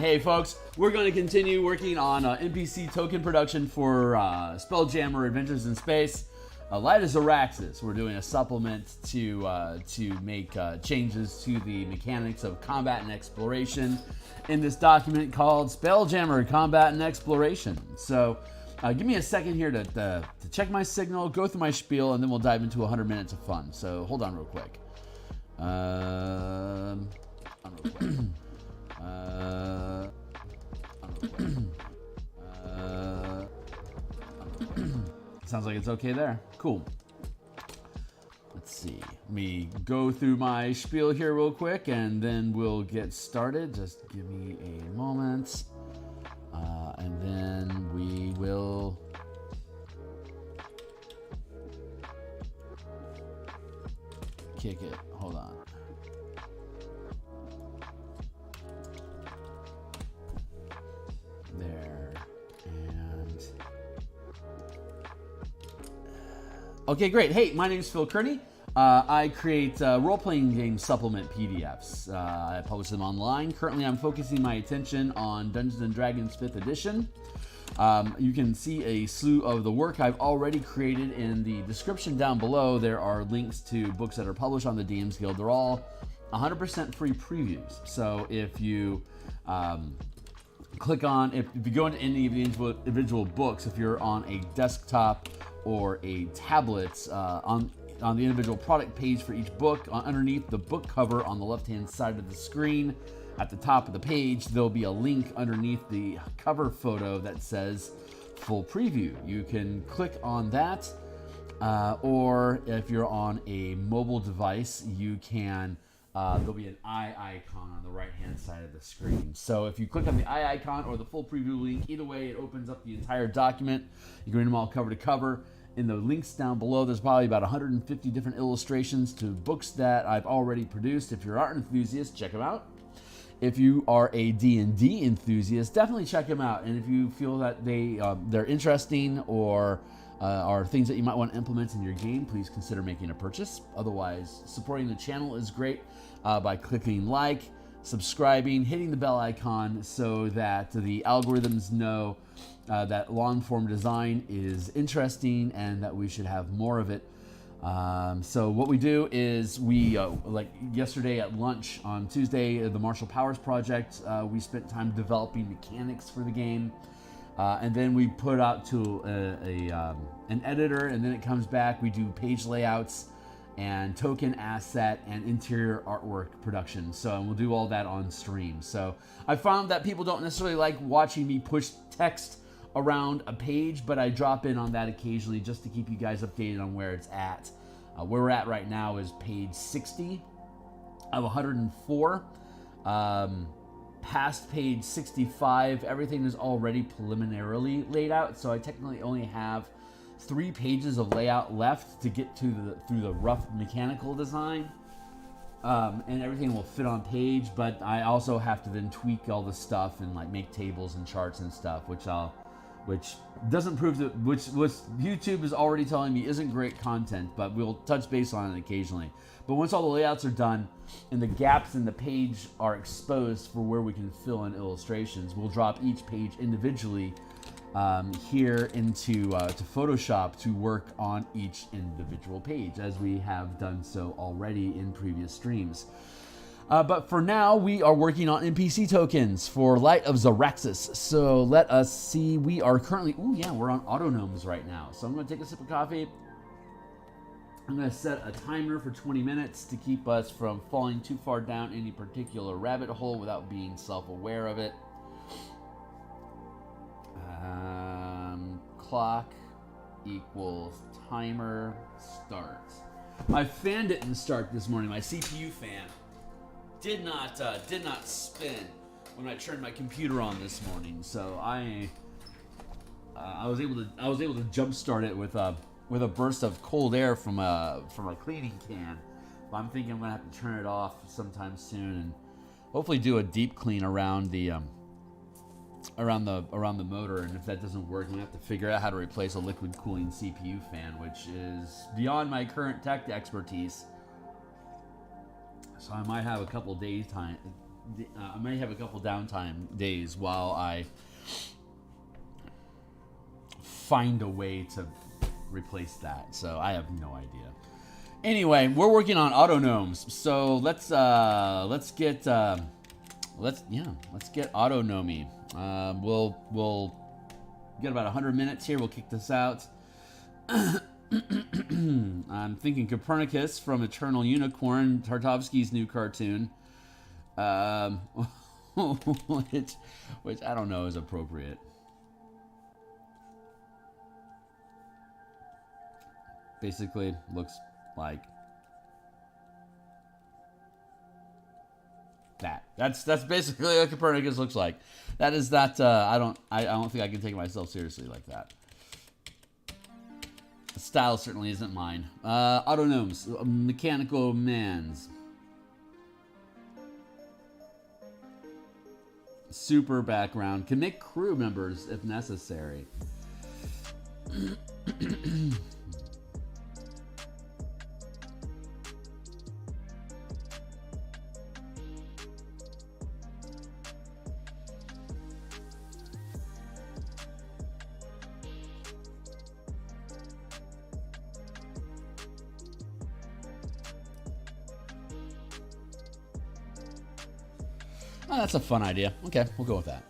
Hey folks, we're going to continue working on NPC token production for Spelljammer Adventures in Space. Light of Xaryxis. We're doing a supplement to make changes to the mechanics of combat and exploration in this document called Spelljammer Combat and Exploration. So give me a second here to check my signal, go through my spiel, and then we'll dive into 100 minutes of fun. So hold on real quick. Sounds like it's okay there. Cool. Let's see. Let me go through my spiel here real quick and then we'll get started. Just give me a moment. And then we will kick it. Hold on. There. And okay, great. Hey, my name is Phil Kearney. I create role-playing game supplement PDFs. I publish them online. Currently, I'm focusing my attention on Dungeons & Dragons 5th edition. You can see a slew of the work I've already created in the description down below. There are links to books that are published on the DMsGuild. They're all 100% free previews. So if you click on, if you go into any of the individual books, if you're on a desktop or a tablet, on the individual product page for each book, underneath the book cover on the left-hand side of the screen, at the top of the page, there'll be a link underneath the cover photo that says full preview. You can click on that, or if you're on a mobile device, you can, there'll be an eye icon on the right-hand side of the screen. So if you click on the eye icon or the full preview link, either way, it opens up the entire document. You can read them all cover to cover. In the links down below, there's probably about 150 different illustrations to books that I've already produced. If you're an art enthusiast, check them out. If you are a D&D enthusiast, definitely check them out. And if you feel that they're interesting or are things that you might want to implement in your game, please consider making a purchase. Otherwise, supporting the channel is great by clicking like, subscribing, hitting the bell icon so that the algorithms know that long-form design is interesting and that we should have more of it. So what we do is we, like yesterday at lunch on Tuesday, the Martial Powers Project, we spent time developing mechanics for the game. And then we put it out to an editor, and then it comes back. We do page layouts and token asset and interior artwork production. So we'll do all that on stream. So I found that people don't necessarily like watching me push text around a page, but I drop in on that occasionally just to keep you guys updated on where it's at. Where we're at right now is page 60 of 104. Past page 65, everything is already preliminarily laid out, so I technically only have 3 pages of layout left to get to through the rough mechanical design, and everything will fit on page. But I also have to then tweak all the stuff and like make tables and charts and stuff, which doesn't prove that which YouTube is already telling me isn't great content, but we'll touch base on it occasionally. But once all the layouts are done and the gaps in the page are exposed for where we can fill in illustrations, we'll drop each page individually here into to Photoshop to work on each individual page, as we have done so already in previous streams. But for now, we are working on NPC tokens for Light of Xaryxis. So let us see. We are currently, we're on Autonomes right now. So I'm going to take a sip of coffee. I'm going to set a timer for 20 minutes to keep us from falling too far down any particular rabbit hole without being self-aware of it. Clock equals timer start. My fan didn't start this morning. My CPU fan did not spin when I turned my computer on this morning. So I was able to jumpstart it with a burst of cold air from a cleaning can. But I'm thinking I'm gonna have to turn it off sometime soon and hopefully do a deep clean around the motor. And if that doesn't work, I'm gonna have to figure out how to replace a liquid cooling CPU fan, which is beyond my current tech expertise. So I might have a couple days I may have a couple downtime days while I find a way to replace that. So I have no idea. Anyway, we're working on auto gnomes. So let's get auto gnomey. We'll get about 100 minutes here. We'll kick this out. I'm thinking Copernicus from Eternal Unicorn, Tartovsky's new cartoon, which I don't know is appropriate. Basically, looks like that. That's basically what Copernicus looks like. That is that. I don't think I can take myself seriously like that. The style certainly isn't mine. Auto gnomes, mechanical mans. Super background. Can make crew members if necessary. Oh, that's a fun idea. Okay, we'll go with that.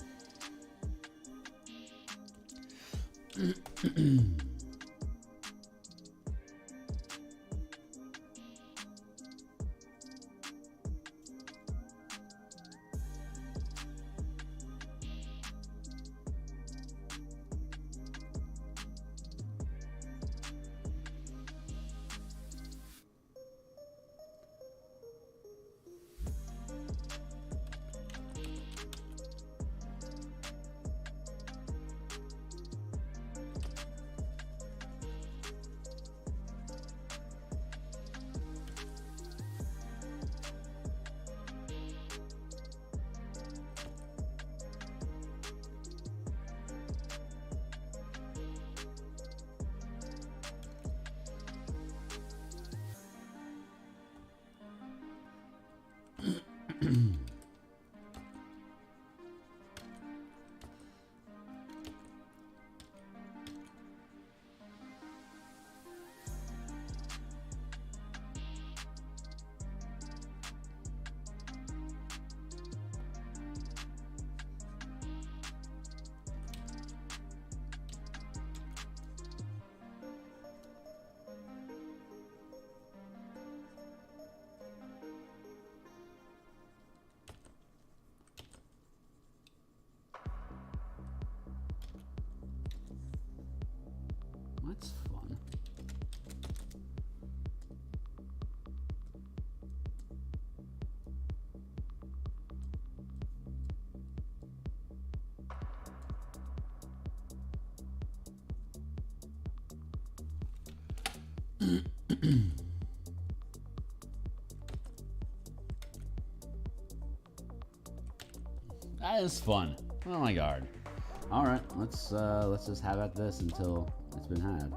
That's fun. That is fun. Oh my god. All right, let's just have at this until it's been had.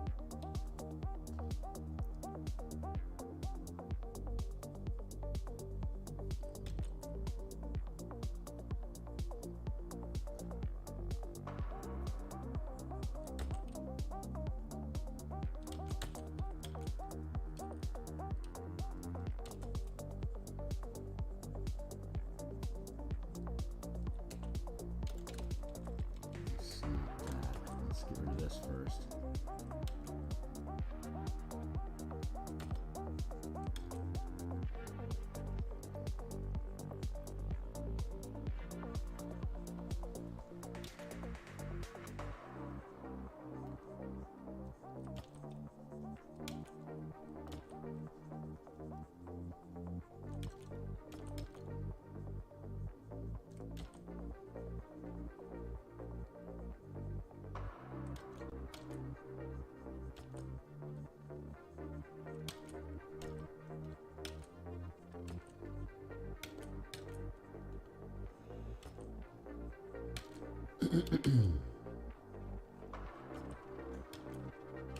Let's get rid of this first.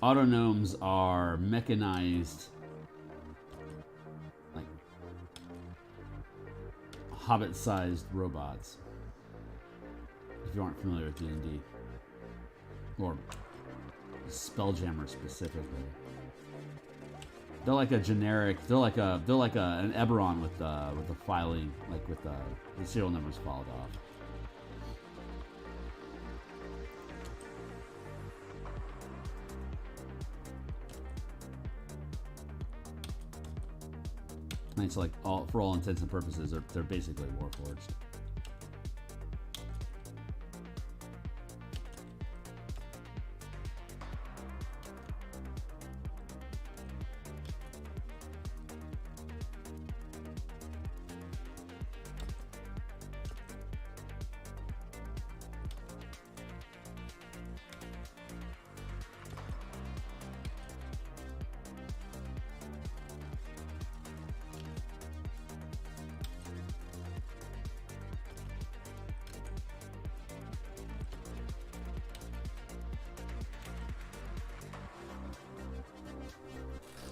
Autognomes are mechanized, like hobbit-sized robots. If you aren't familiar with D&D. Or Spelljammer specifically. They're like a generic. They're like an Eberron with the filing, like with the serial numbers filed off. And it's like for all intents and purposes, they're basically Warforged.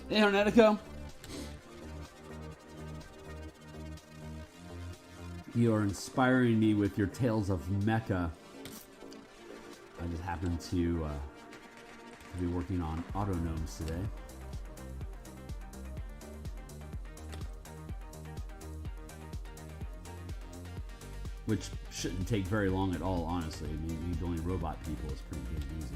Hey, Hornetico. You are inspiring me with your tales of mecha. I just happened to be working on autognomes today. Which shouldn't take very long at all, honestly. I mean, building robot people is pretty damn easy.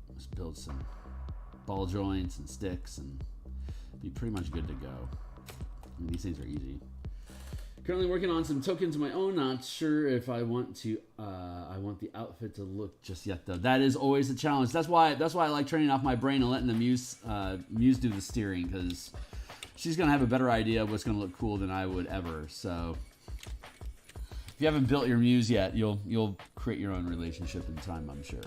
Let's build some ball joints and sticks and be pretty much good to go. I mean, these things are easy. Currently working on some tokens of my own. Not sure if I want to. I want the outfit to look just yet, though. That is always a challenge. That's why I like turning off my brain and letting the muse do the steering, because she's gonna have a better idea of what's gonna look cool than I would ever. So if you haven't built your muse yet, you'll create your own relationship in time, I'm sure.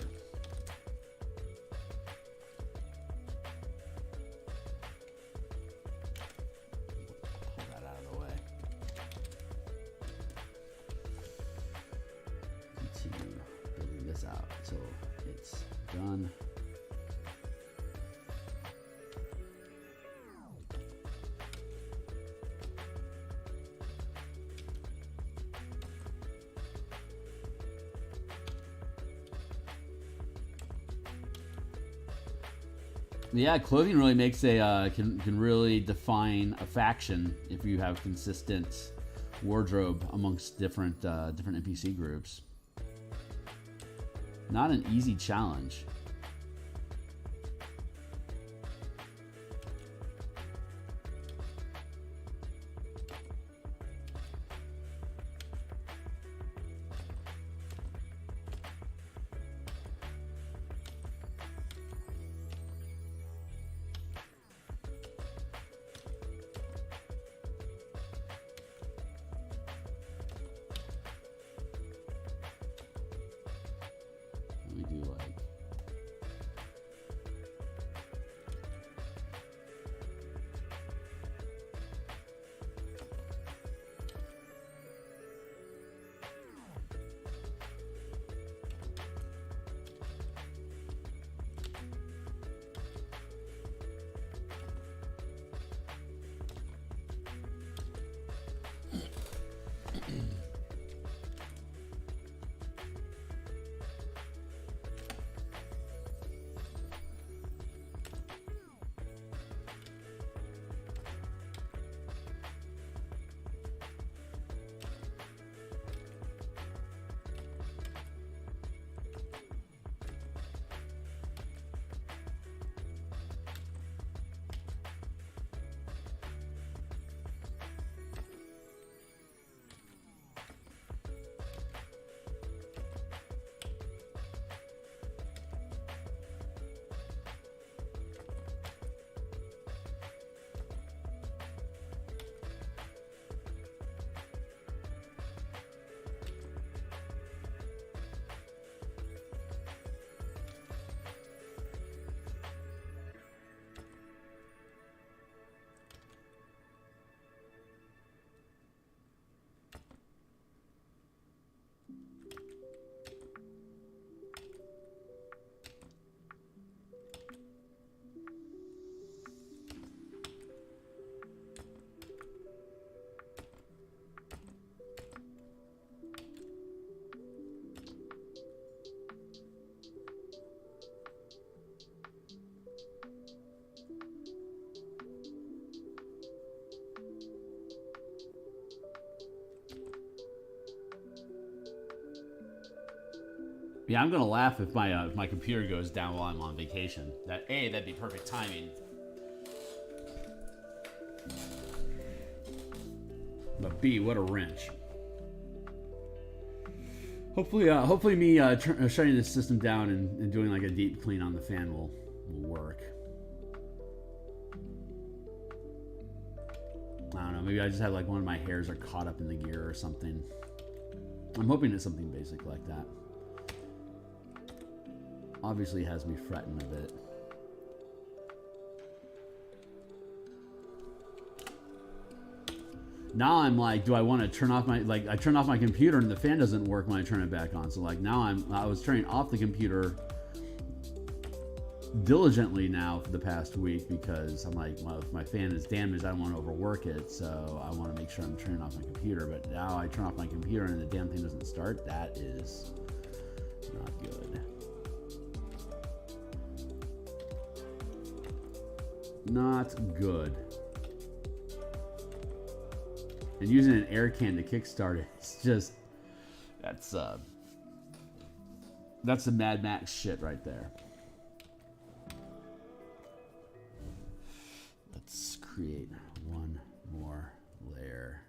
Out until it's done. Yeah, clothing really makes can really define a faction if you have consistent wardrobe amongst different NPC groups. Not an easy challenge. We do like Yeah, I'm gonna laugh if my computer goes down while I'm on vacation. That'd be perfect timing. But B, what a wrench. Hopefully me shutting this system down and doing like a deep clean on the fan will work. I don't know, maybe I just have like one of my hairs are caught up in the gear or something. I'm hoping it's something basic like that. Obviously has me fretting a bit. Now I'm like, do I want to turn off my, like, I turn off my computer and the fan doesn't work when I turn it back on. So like now I was turning off the computer diligently now for the past week because I'm like, well, if my fan is damaged, I don't want to overwork it. So I want to make sure I'm turning off my computer. But now I turn off my computer and the damn thing doesn't start. That is not good. Not good. And using an air can to kickstart it, it's just, that's the Mad Max shit right there. Let's create one more layer.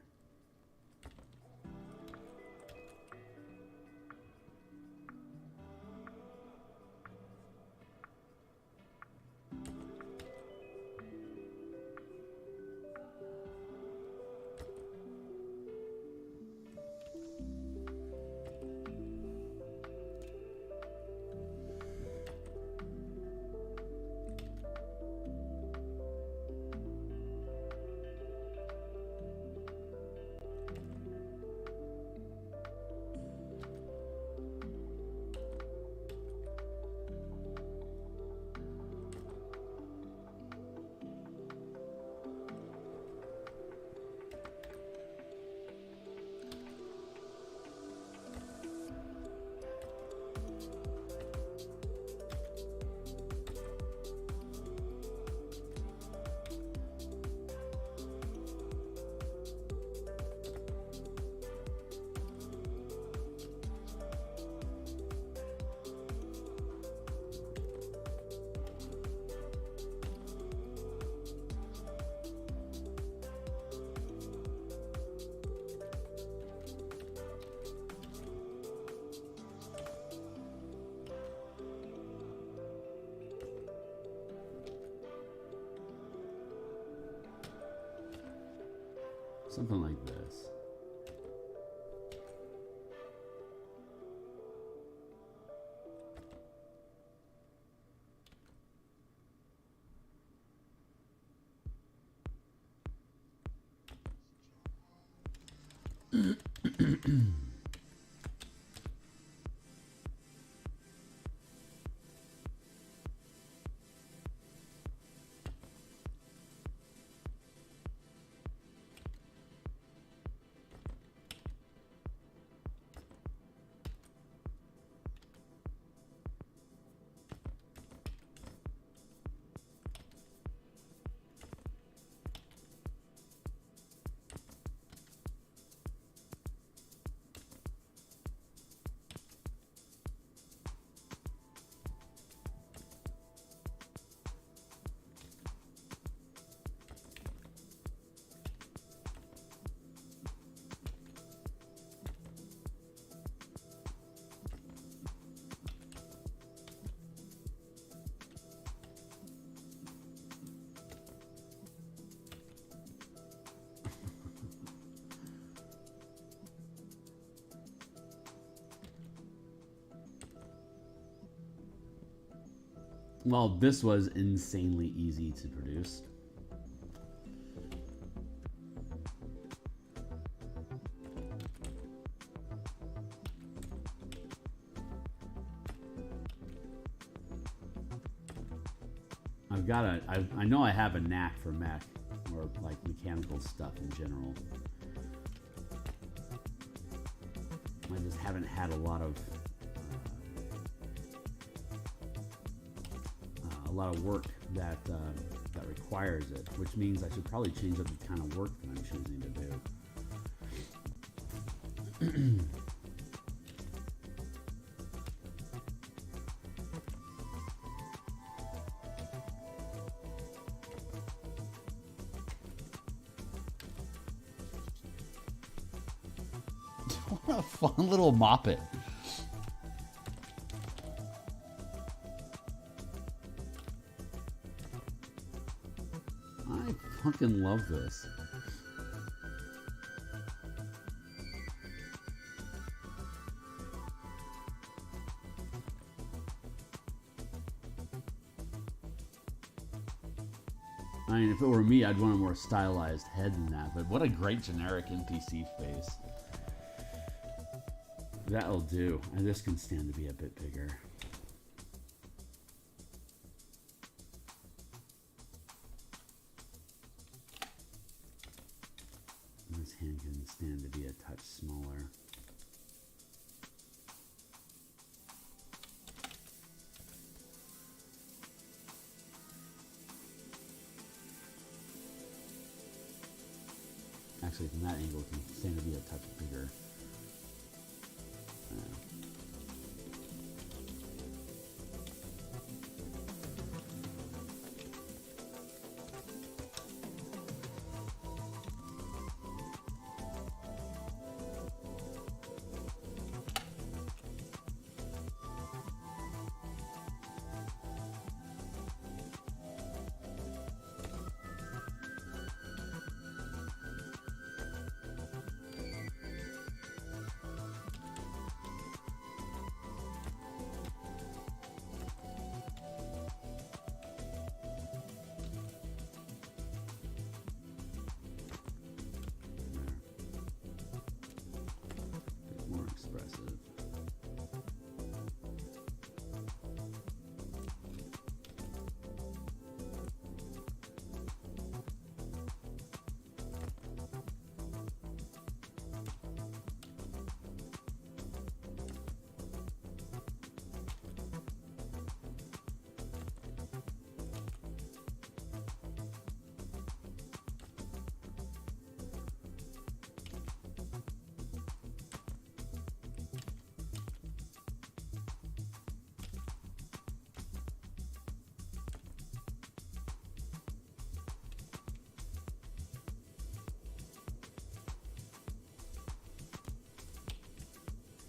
Something like this. Well, this was insanely easy to produce. I know I have a knack for mech, or like mechanical stuff in general. I just haven't had a lot of work that that requires it, which means I should probably change up the kind of work that I'm choosing to do. What a fun little moppet. I fucking love this. I mean, if it were me, I'd want a more stylized head than that, but what a great generic NPC face. That'll do. And this can stand to be a bit bigger. And this hand can stand to be a touch smaller. Actually, from that angle, it can stand to be a touch bigger.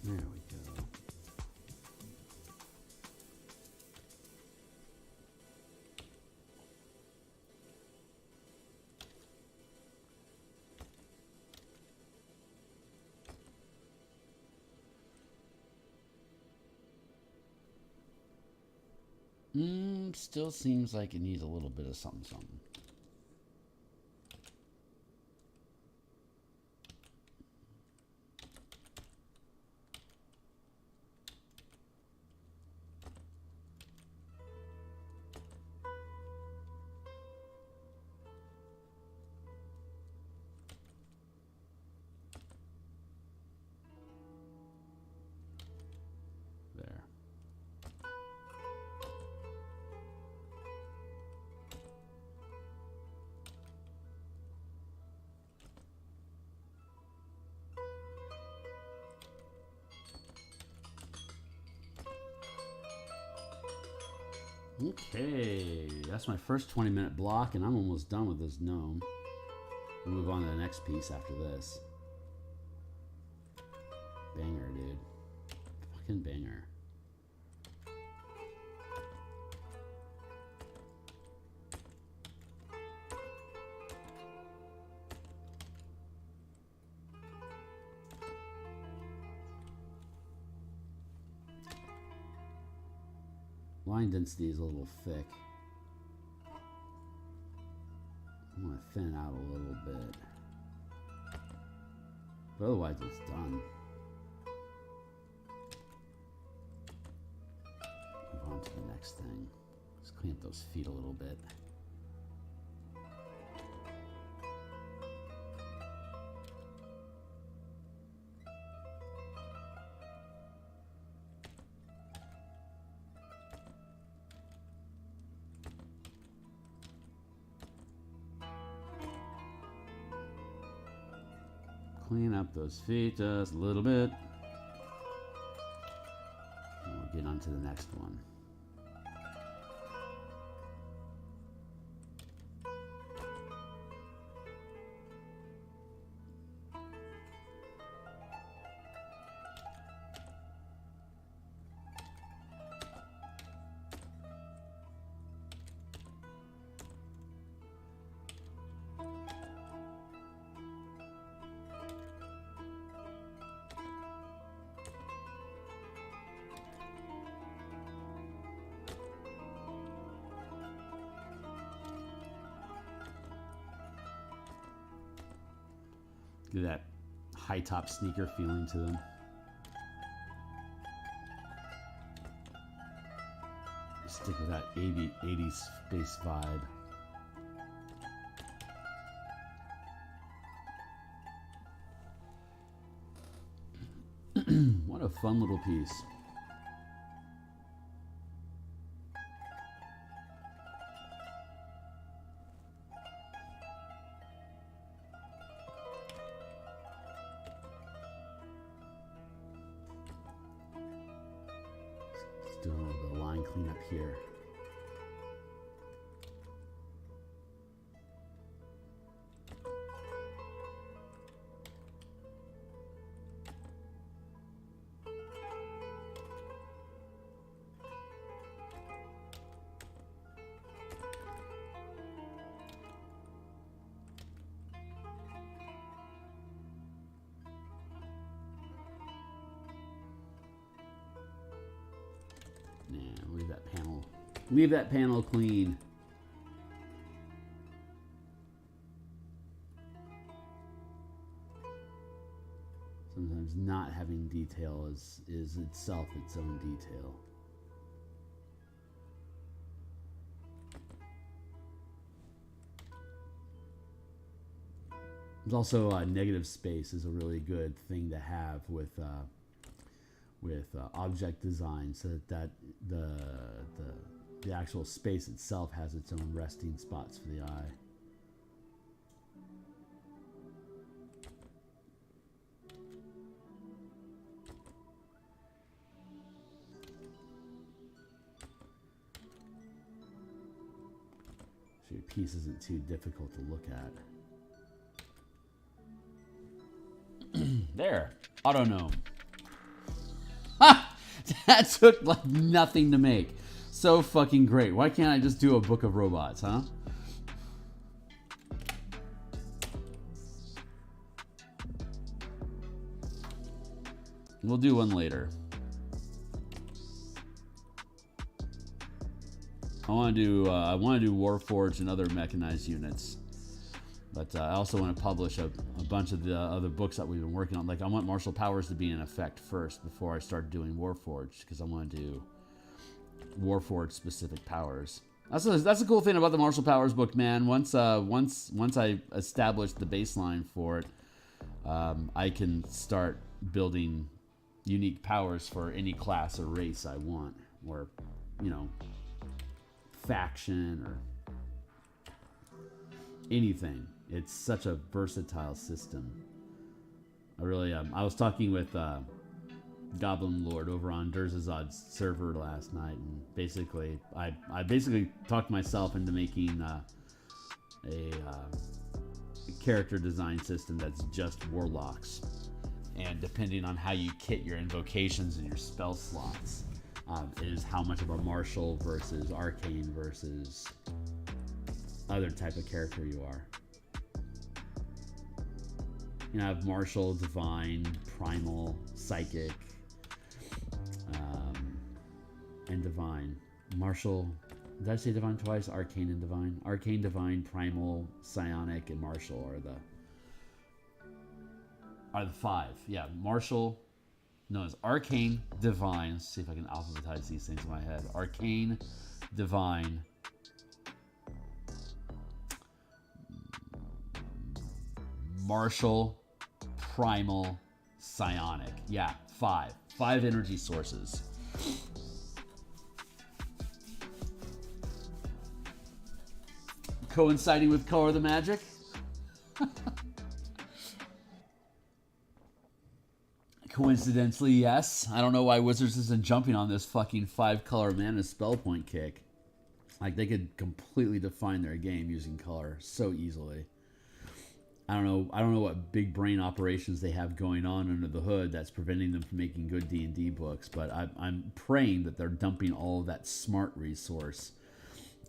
There we go. Still seems like it needs a little bit of something, something. Okay, that's my first 20-minute block, and I'm almost done with this gnome. We'll move on to the next piece after this. Banger, dude. Fucking banger. Line density is a little thick. I want to thin it out a little bit. But otherwise it's done. Move on to the next thing. Let's clean up those feet a little bit. Clean up those feet just a little bit. And we'll get on to the next one. Get that high top sneaker feeling to them. Stick with that 80s space vibe. What a fun little piece. Just doing a little bit of line cleanup here. Leave that panel clean. Sometimes not having detail is itself its own detail. There's also negative space is a really good thing to have with object design, so that the actual space itself has its own resting spots for the eye. So your piece isn't too difficult to look at. There, auto gnome. Ha! That took like nothing to make. So fucking great. Why can't I just do a book of robots, huh? We'll do one later. I want to do Warforged and other mechanized units. But I also want to publish a bunch of the other books that we've been working on. Like, I want martial powers to be in effect first before I start doing Warforged, because I want to do Warforged specific powers. That's a cool thing about the martial powers book, man. Once I establish the baseline for it, I can start building unique powers for any class or race I want, or faction or anything. It's such a versatile system. I really I was talking with Goblin Lord over on Durzazad's server last night, and basically I basically talked myself into making a character design system that's just warlocks, and depending on how you kit your invocations and your spell slots, is how much of a martial versus arcane versus other type of character you are. I have martial, divine, primal, psychic, and divine. Martial, did I say divine twice? Arcane and divine. Arcane, divine, primal, psionic, and martial are the five. Yeah, martial. No, it's arcane, divine. Let's see if I can alphabetize these things in my head. Arcane, divine, martial, primal, psionic. Yeah, five energy sources. Coinciding with Color of the Magic. Coincidentally, yes. I don't know why Wizards isn't jumping on this fucking 5-color mana spell point kick. Like, they could completely define their game using color so easily. I don't know what big brain operations they have going on under the hood that's preventing them from making good D&D books, but I'm praying that they're dumping all of that smart resource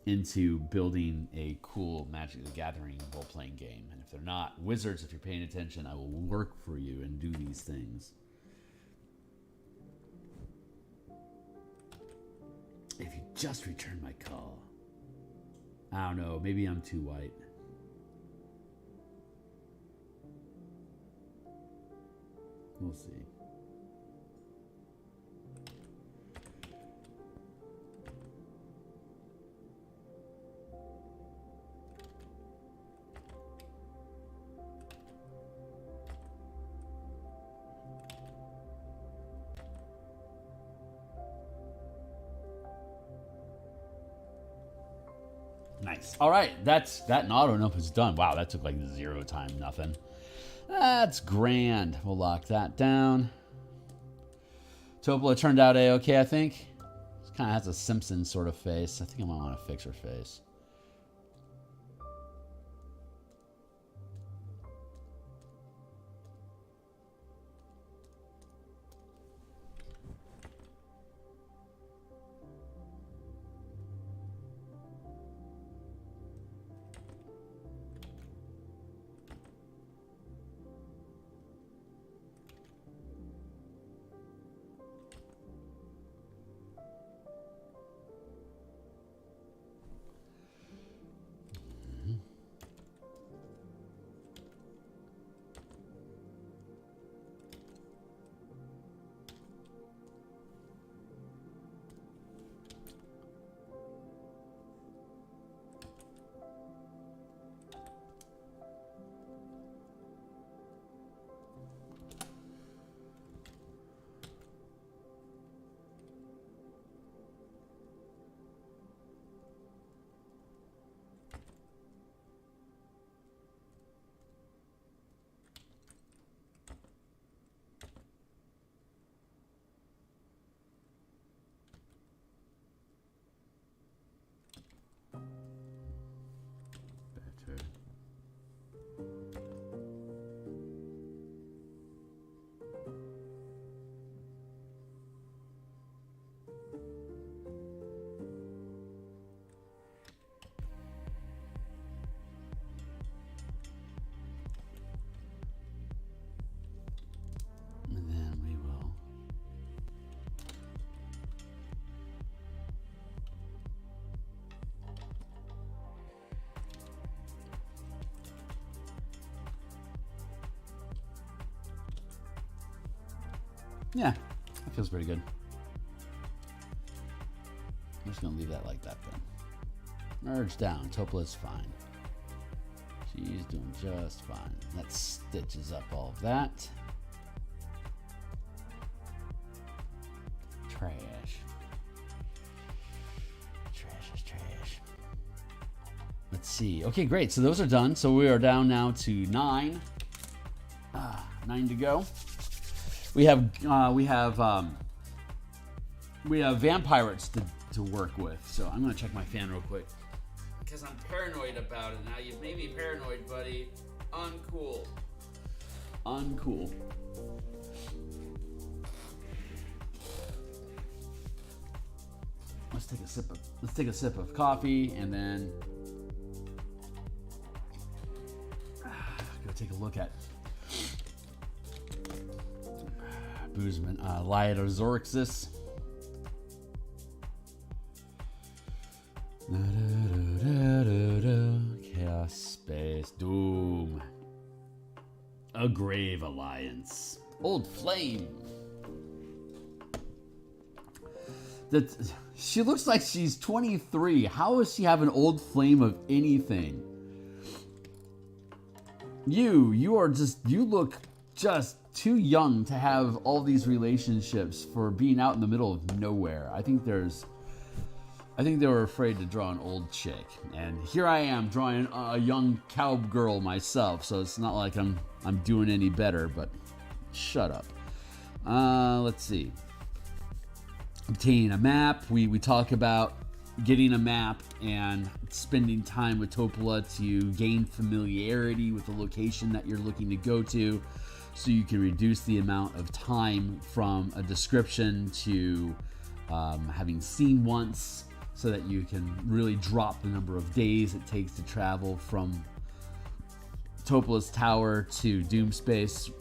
into building a cool Magic the Gathering role-playing game. And if they're not, Wizards, if you're paying attention, I will work for you and do these things. If you just return my call. I don't know, maybe I'm too white. We'll see. Nice. All right, that auto nope is done. Wow, that took like 0 time, nothing. That's grand. We'll lock that down. Topola turned out a-okay, I think. It kind of has a Simpsons sort of face. I think I might want to fix her face. Yeah, that feels pretty good. I'm just going to leave that like that then. Merge down. Topola's fine. She's doing just fine. That stitches up all of that. Trash. Trash is trash. Let's see. Okay, great. So those are done. So we are down now to 9. 9 to go. We have vampires to work with, so I'm gonna check my fan real quick because I'm paranoid about it now. You've made me paranoid, buddy. Uncool. Uncool. Let's take a sip of coffee and then go take a look at Boozman, Light of Xaryxis. Chaos Space Doom. A Grave Alliance. Old Flame. She looks like she's 23. How does she have an old flame of anything? You look just too young to have all these relationships for being out in the middle of nowhere. I think they were afraid to draw an old chick, and here I am drawing a young cowgirl myself. So it's not like I'm doing any better. But shut up. Let's see. Obtaining a map. We talk about getting a map and spending time with Topola to gain familiarity with the location that you're looking to go to, so you can reduce the amount of time from a description to having seen once, so that you can really drop the number of days it takes to travel from Topola's Tower to Doomspace.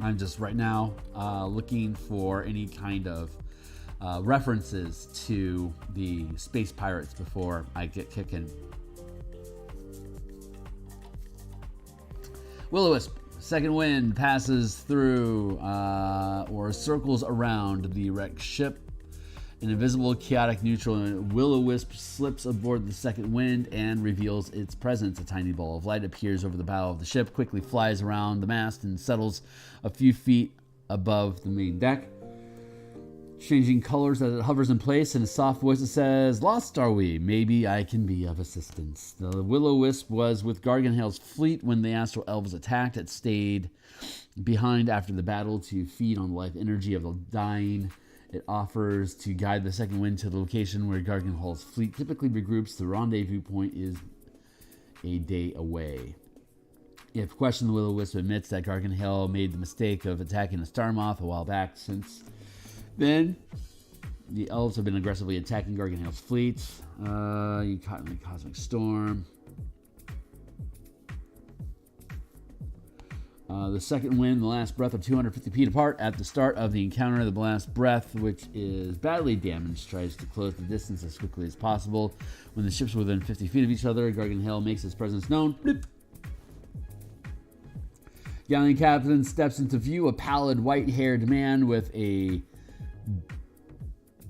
I'm just right now looking for any kind of references to the Space Pirates before I get kicking. Will-O-Wisp Second wind passes through or circles around the wrecked ship. An invisible, chaotic, neutral will-o-wisp slips aboard the second wind and reveals its presence. A tiny ball of light appears over the bow of the ship, quickly flies around the mast, and settles a few feet above the main deck. Changing colors as it hovers in place, in a soft voice it says, "Lost are we? Maybe I can be of assistance." The will-o-wisp was with Garganhale's fleet when the Astral Elves attacked. It stayed behind after the battle to feed on the life energy of the dying. It offers to guide the second wind to the location where Garganhale's fleet typically regroups. The rendezvous point is a day away. If questioned, the will-o-wisp admits that Garganhale made the mistake of attacking a star moth a while back. Since then, the elves have been aggressively attacking Garganhale's fleet. You caught in the cosmic storm. The second wind, the last breath, are 250 feet apart. At the start of the encounter, the last breath, which is badly damaged, tries to close the distance as quickly as possible. When the ships are within 50 feet of each other, Garganhale makes his presence known. Bloop. Galleon captain steps into view, a pallid, white-haired man with a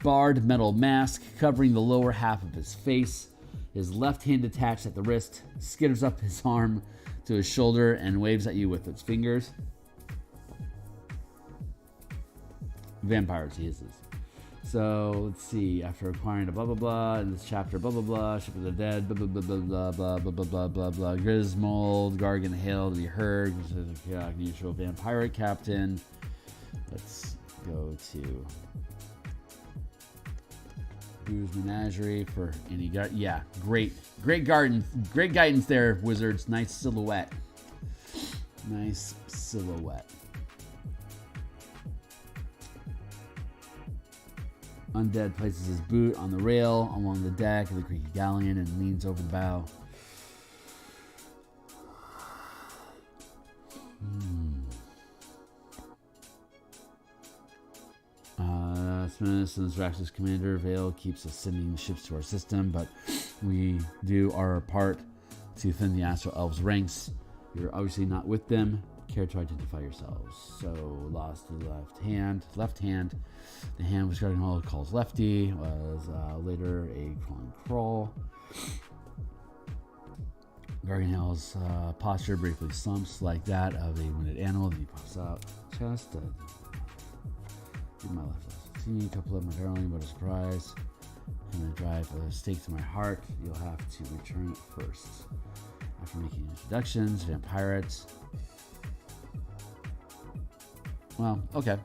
barred metal mask covering the lower half of his face. His left hand attached at the wrist, skitters up his arm to his shoulder and waves at you with its fingers. Vampires, he hisses. So let's see. After acquiring a blah blah blah in this chapter, blah blah blah, ship of the dead, blah blah blah blah blah blah blah blah blah blah blah. Grismold, Garganhale to be heard. Unusual vampire captain. Let's go to Boo's Menagerie for any garden. Yeah, great guidance there, wizards. Nice silhouette. Nice silhouette. Undead places his boot on the rail along the deck of the creaky galleon and leans over the bow. Xaryxis commander Vale keeps us sending the ships to our system, but we do our part to thin the Astral Elves' ranks. You're obviously not with them. Care to identify yourselves? So, lost to the left hand. The hand which Garganhale calls Lefty was later a crawling crawl. Garganhale's posture briefly slumps like that of a wounded animal. Then he pops out chest. Give my left. A couple of my darling, what a surprise. I'm going to drive a stake to my heart. You'll have to return it first. After making introductions, vampirates. Well, okay.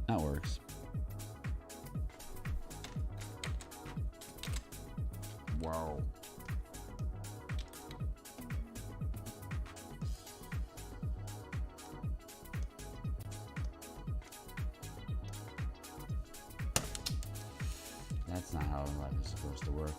That works. Wow. That's not how life is supposed to work.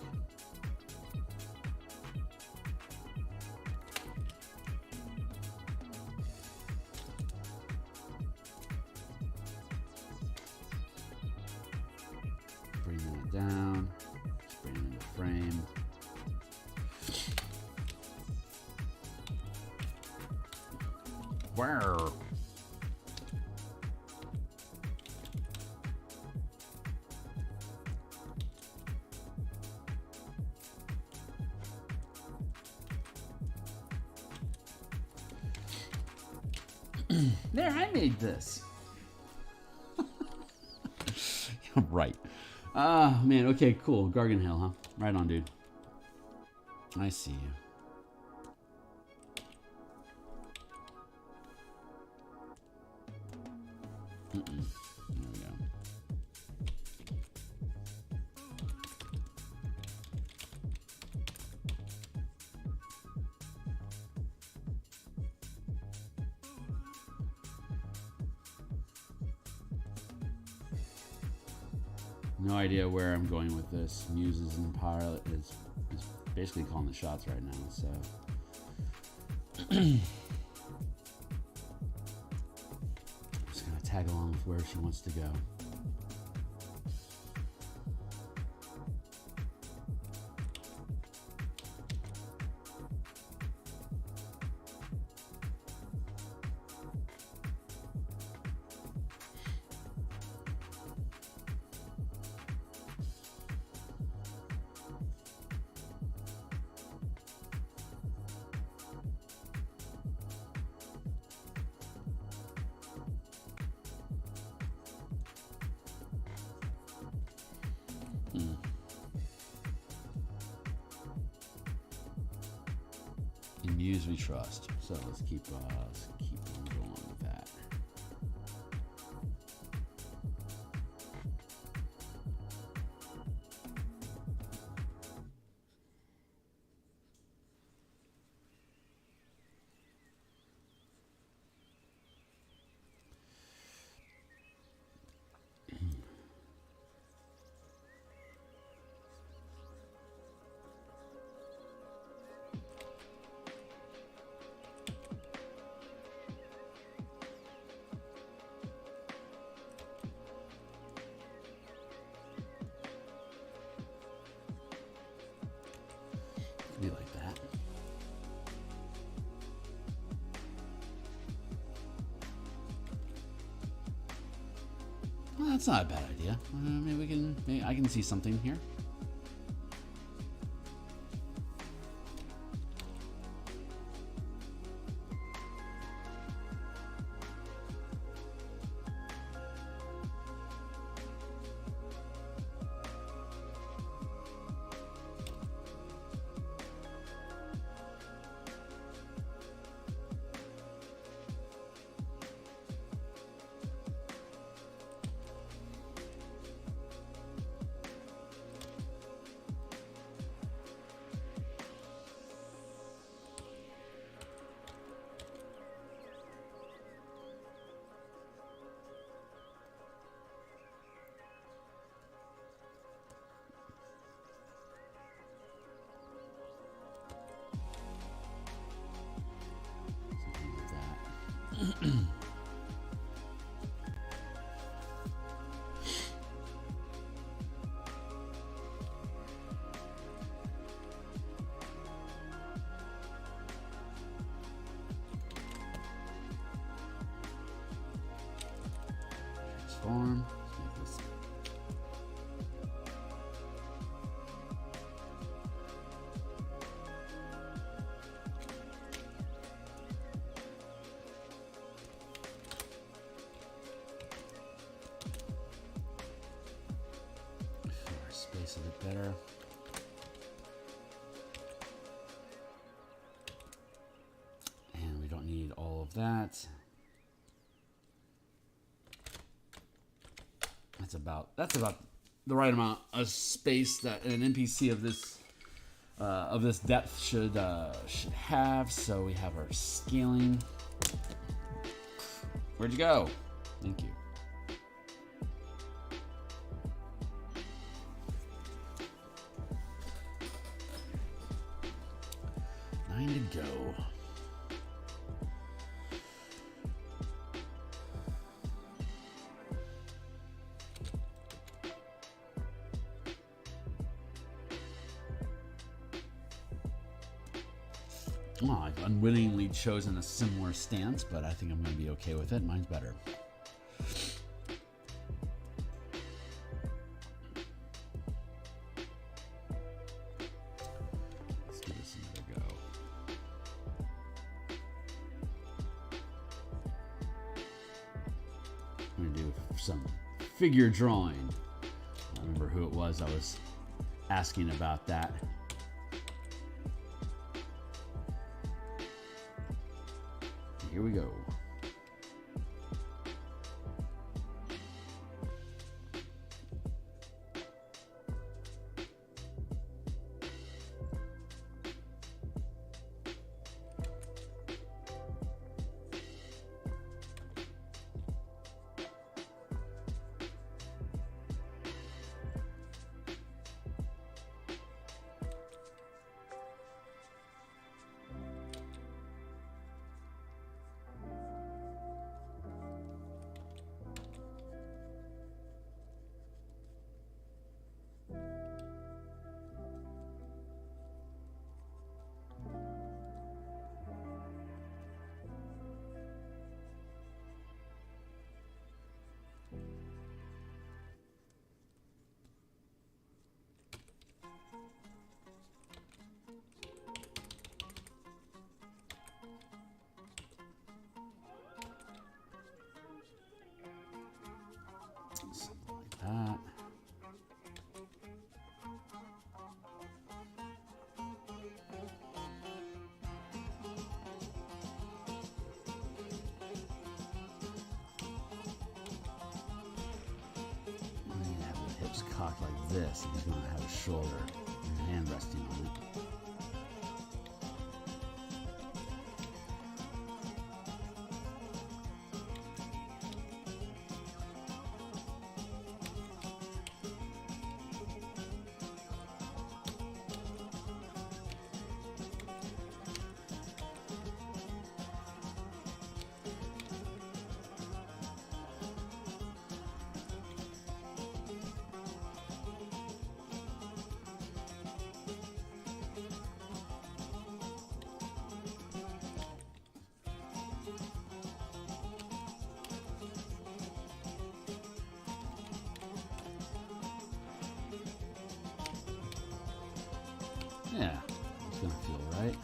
Bring that down. Just bring it into frame. Wow. There, I made this. Right. Man, okay, cool. Garganhale, huh? Right on, dude. I see you. There we go. No idea where I'm going with this. Muses and Pilot is basically calling the shots right now, so. Just gonna tag along with where she wants to go. In Muse we trust. So let's keep on going with that. Be like that. Well, that's not a bad idea. Maybe I can see something here. Transform. Let's make this. Space a bit better. And we don't need all of that. That's about the right amount of space that an NPC of this depth should have. So we have our scaling. Where'd you go? Thank you. 9 to go. Well, I've unwittingly chosen a similar stance, but I think I'm going to be okay with it. Mine's better. Let's give this another go. I'm going to do some figure drawing. I don't remember who it was I was asking about that. Here we go. this, and he's going to have his shoulder and his hand resting on it. Yeah, it's gonna feel right.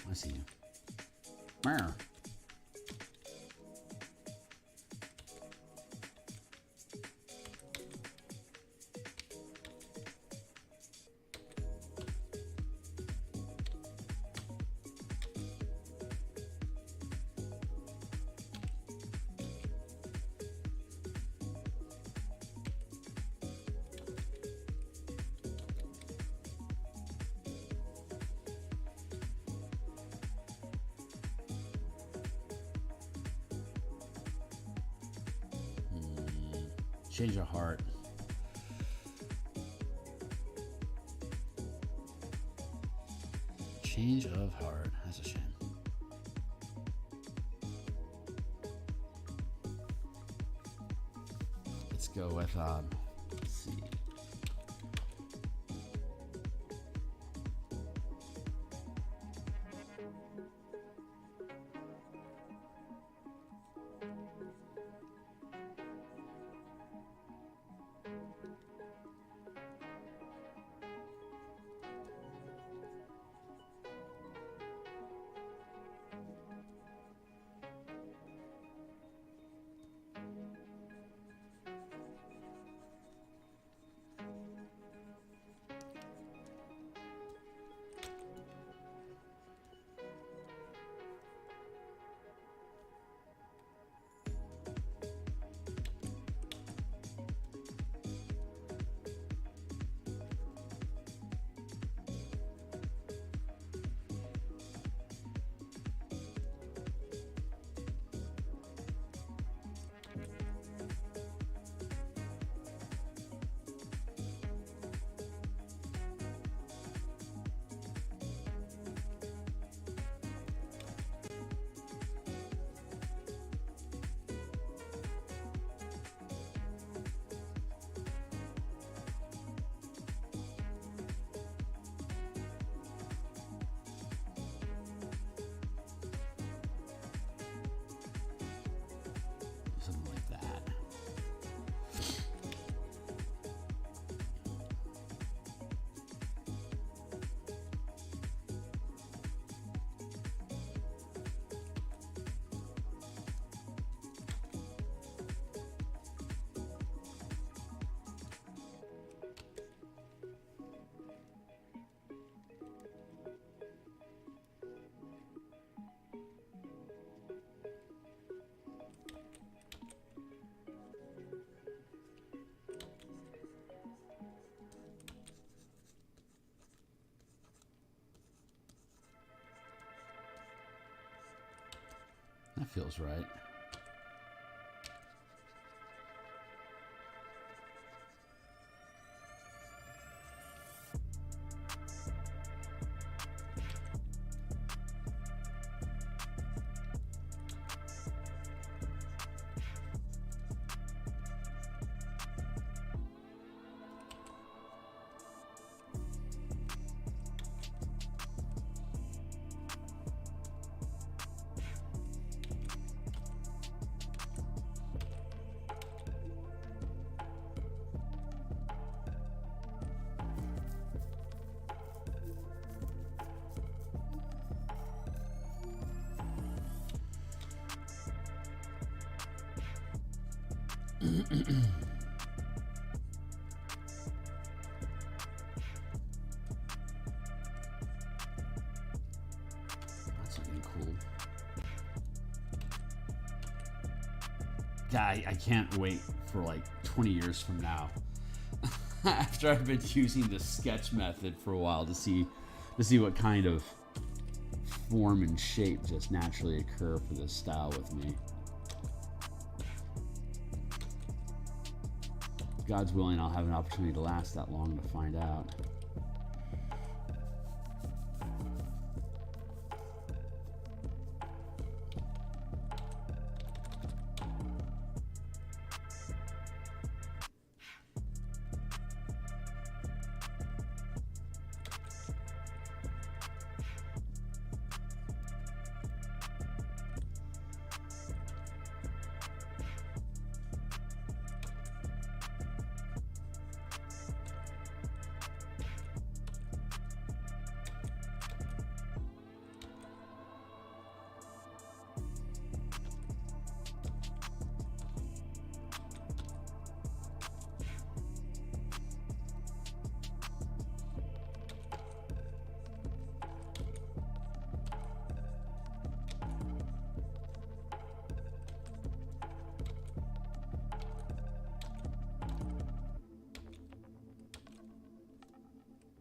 I see you. Meow. Change of heart. Change of heart. That's a shame. Let's go with let's see. That feels right. That's looking cool. Yeah, I can't wait for like 20 years from now, after I've been using the sketch method for a while, to see what kind of form and shape just naturally occur for this style with me. God's willing, I'll have an opportunity to last that long to find out.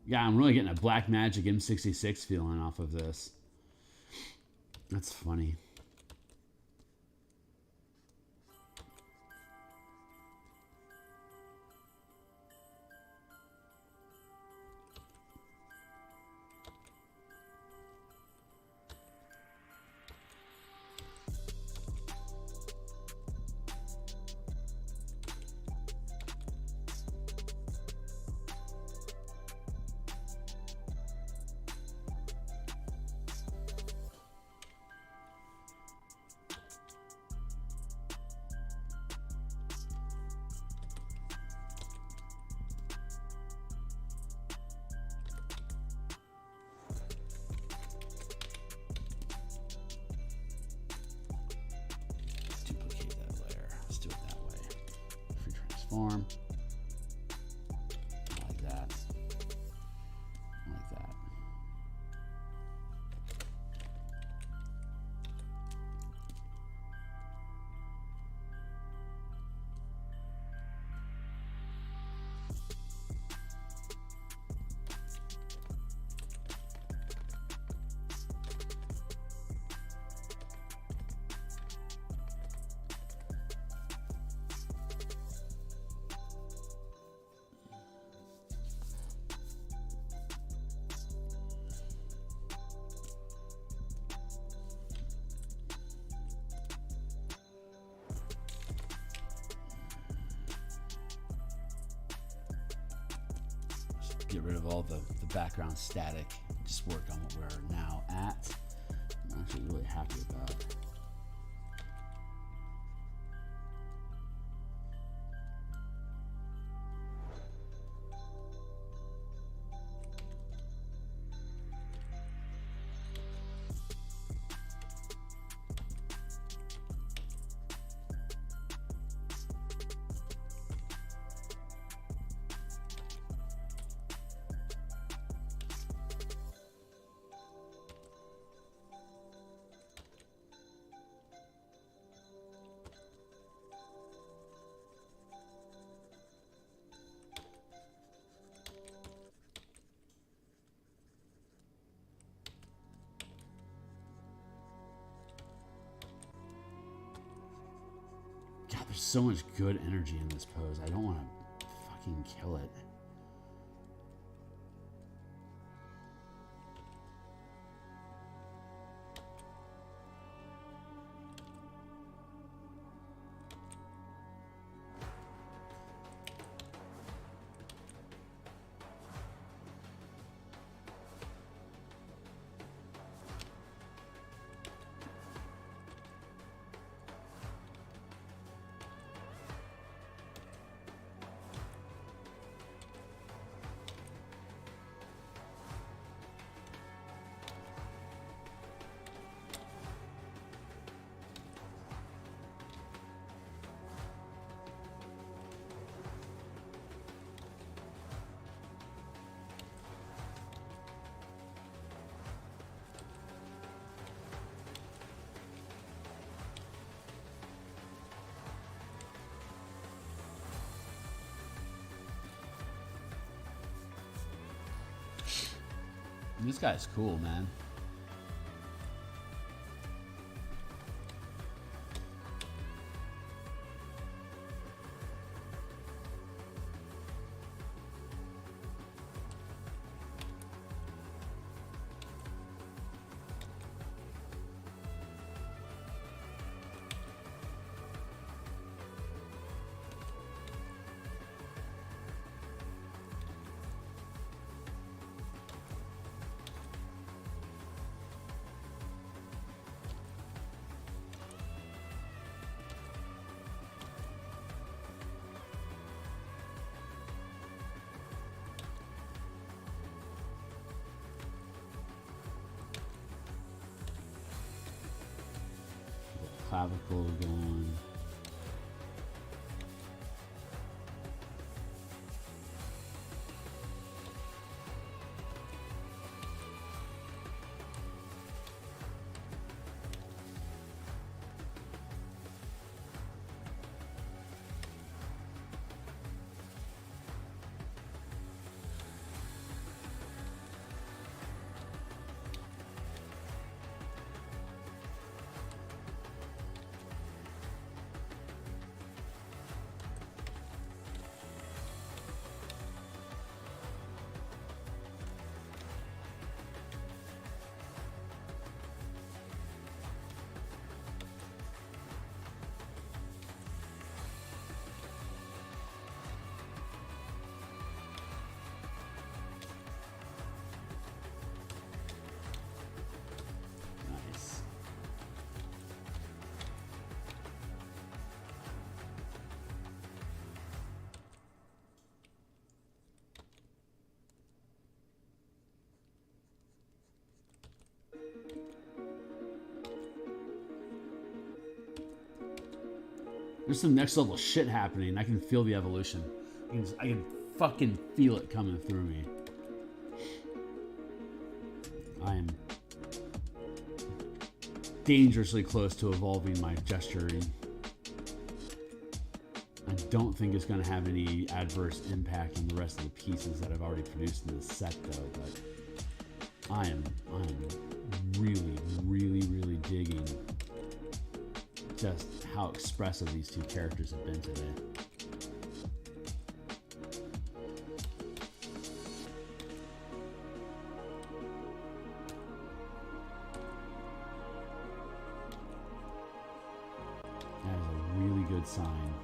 Yeah, I'm really getting a Black Magic M66 feeling off of this. That's funny. Form. Like that. Like that. Get rid of all the background static, just work on what we're now at. I'm actually really happy about it. There's so much good energy in this pose. I don't want to fucking kill it. This guy's cool, man. Clavicle going. There's some next level shit happening. I can feel the evolution. I can fucking feel it coming through me. I am dangerously close to evolving my gesturing. I don't think it's going to have any adverse impact on the rest of the pieces that I've already produced in this set, though. But I am really, really, really digging just how expressive these two characters have been today. That is a really good sign.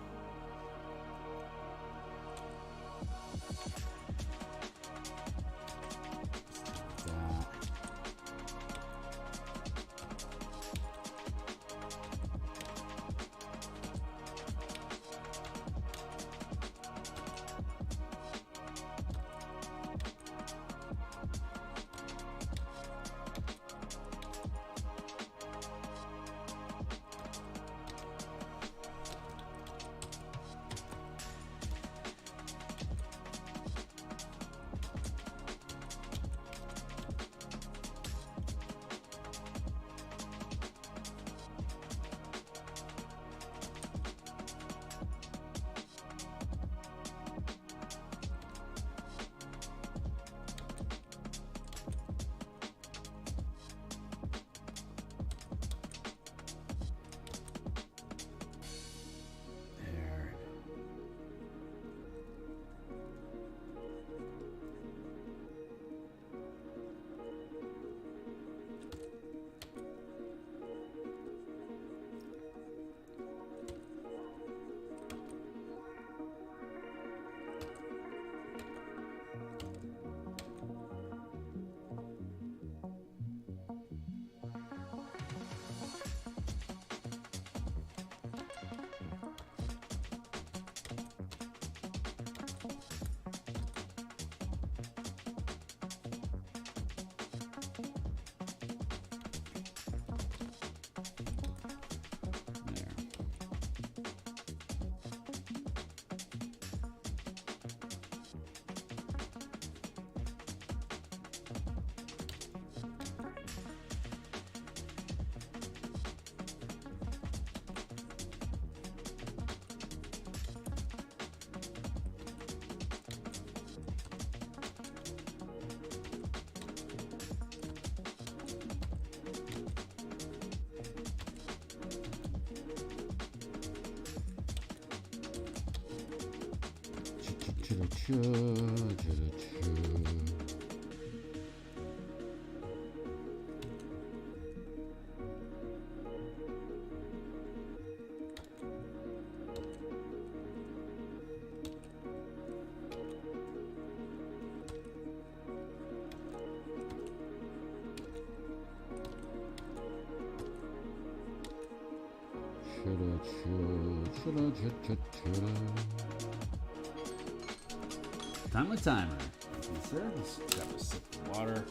Timer. Thank you, sir. Let's grab a sip of water.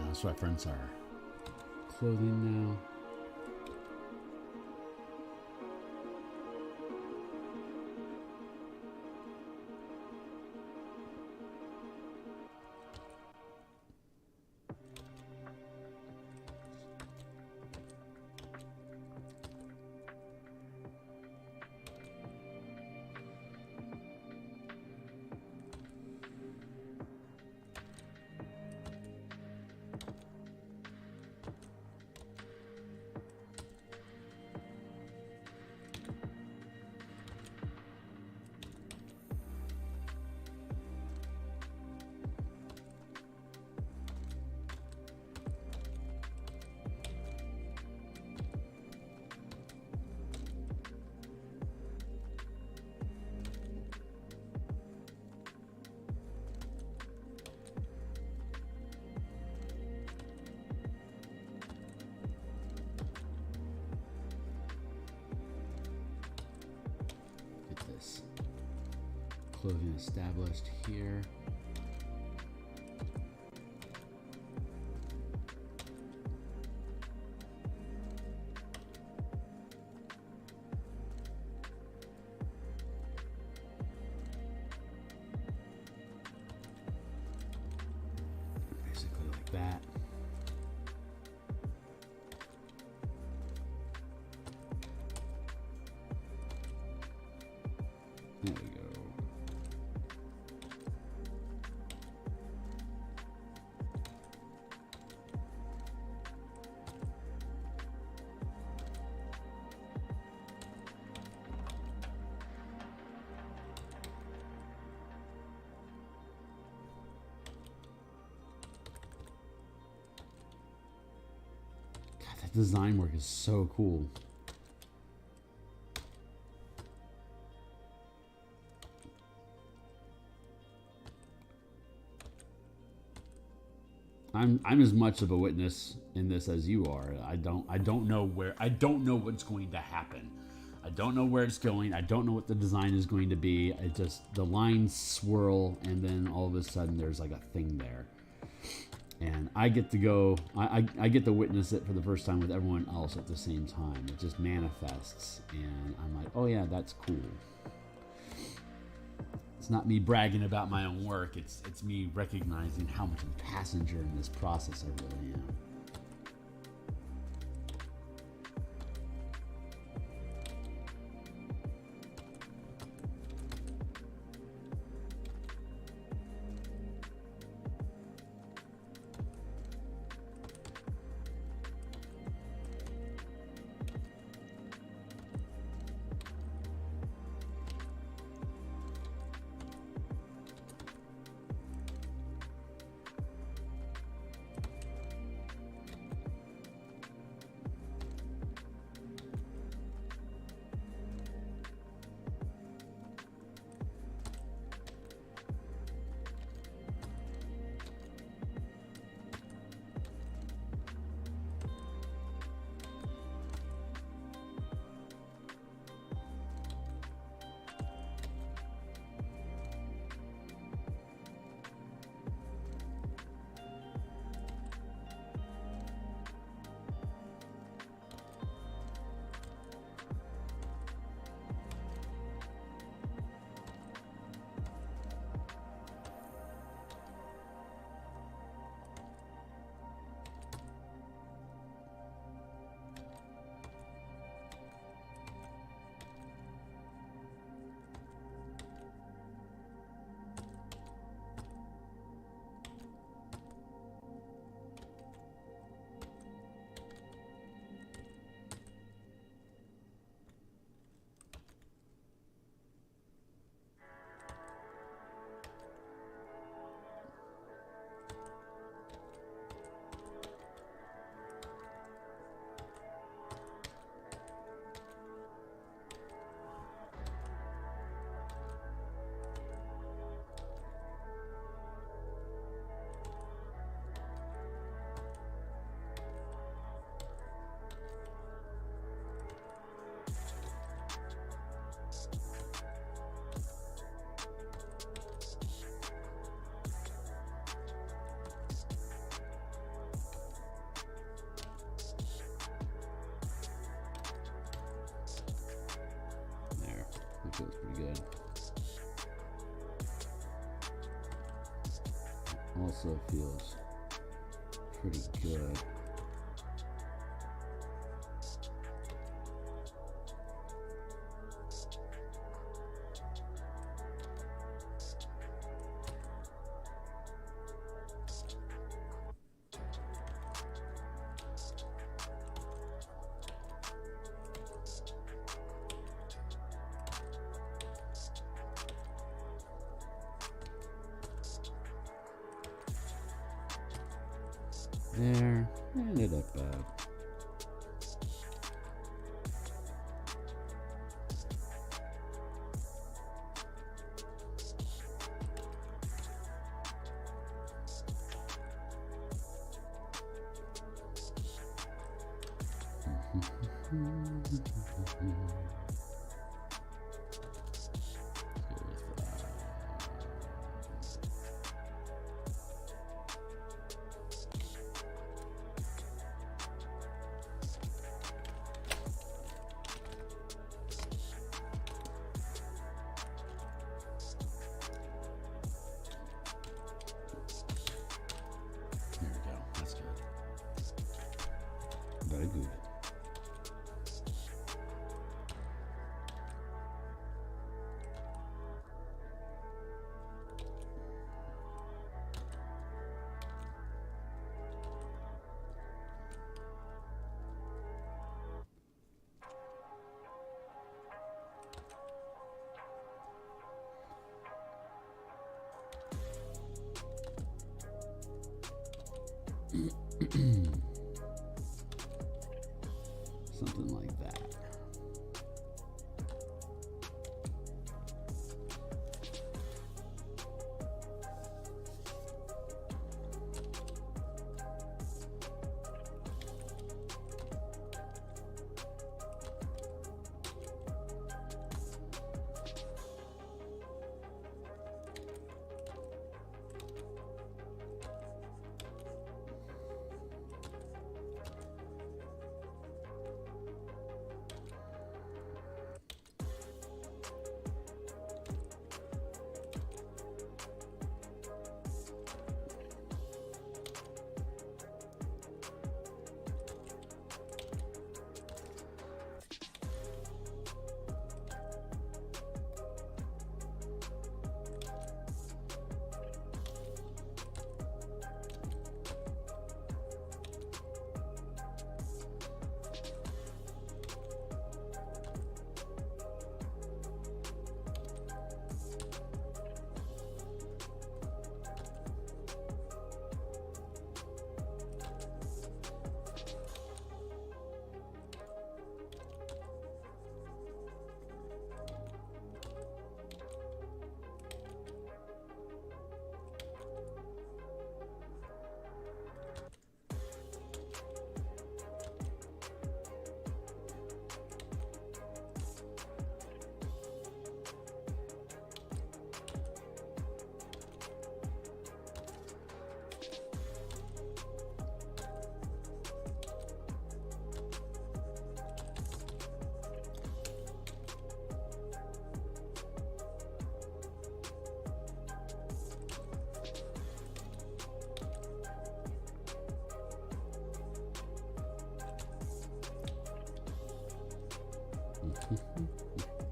Let's reference our clothing now. Clothing established here. Basically like that. There we go. That design work is so cool. I'm as much of a witness in this as you are. I don't know what's going to happen. I don't know where it's going. I don't know what the design is going to be. It just, the lines swirl and then all of a sudden there's like a thing there. And I get to go, I get to witness it for the first time with everyone else at the same time. It just manifests and I'm like, oh yeah, that's cool. It's not me bragging about my own work. It's me recognizing how much of a passenger in this process I really am. also feels pretty good. There, ended up bad. Very good. Something like that.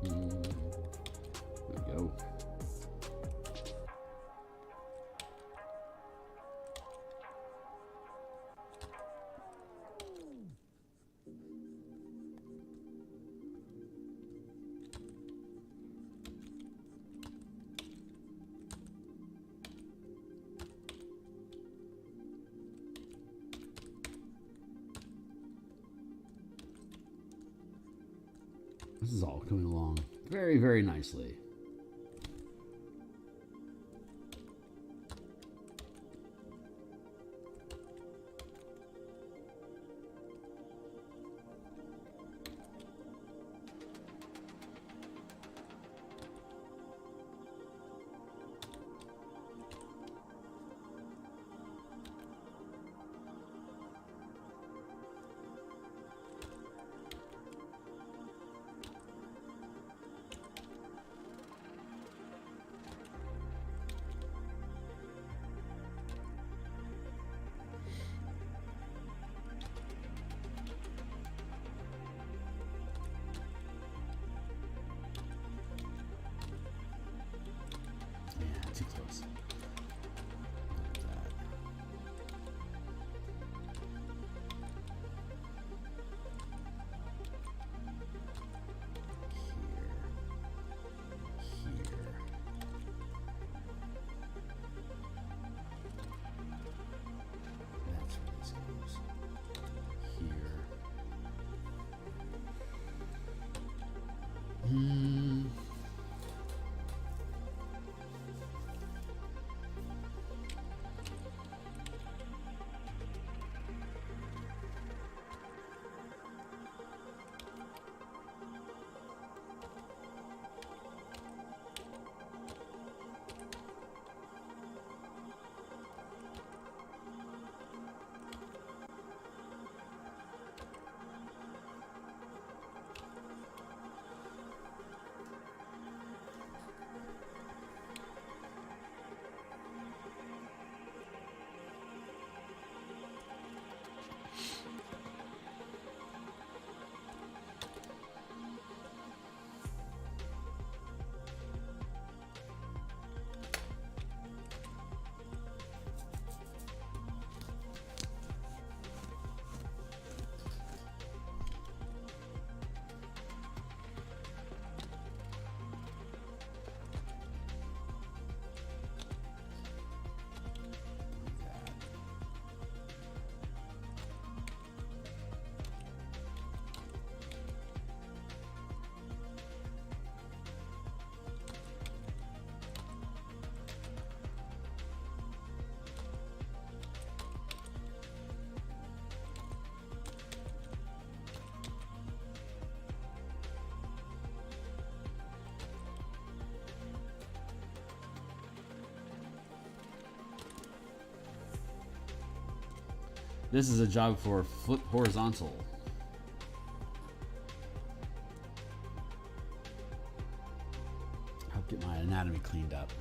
There we go. This is all coming along very, very nicely. This is a job for flip horizontal. I'll get my anatomy cleaned up.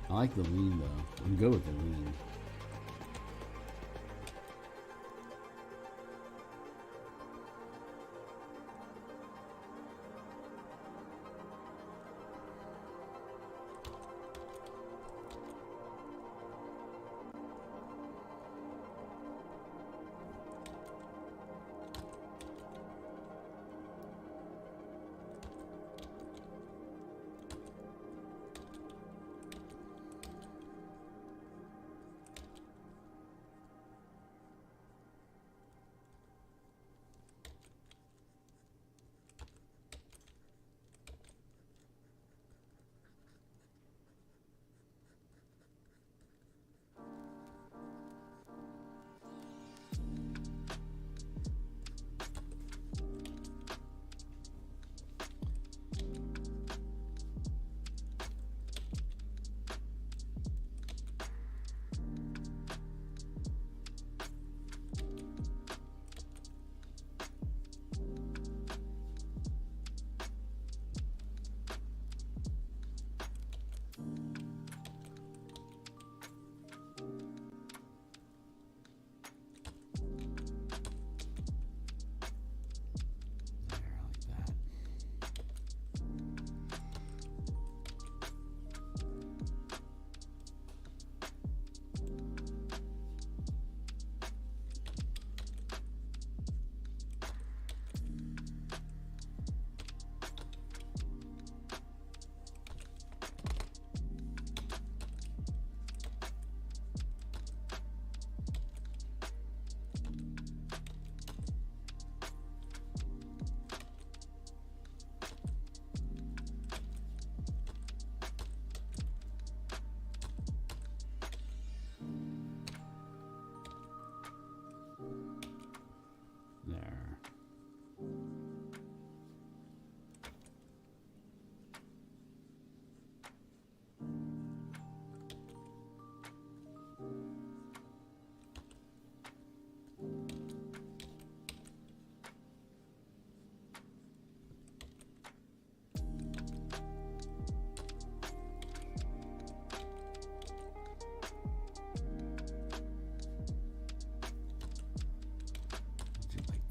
I like the lean though. I'm good with the lean.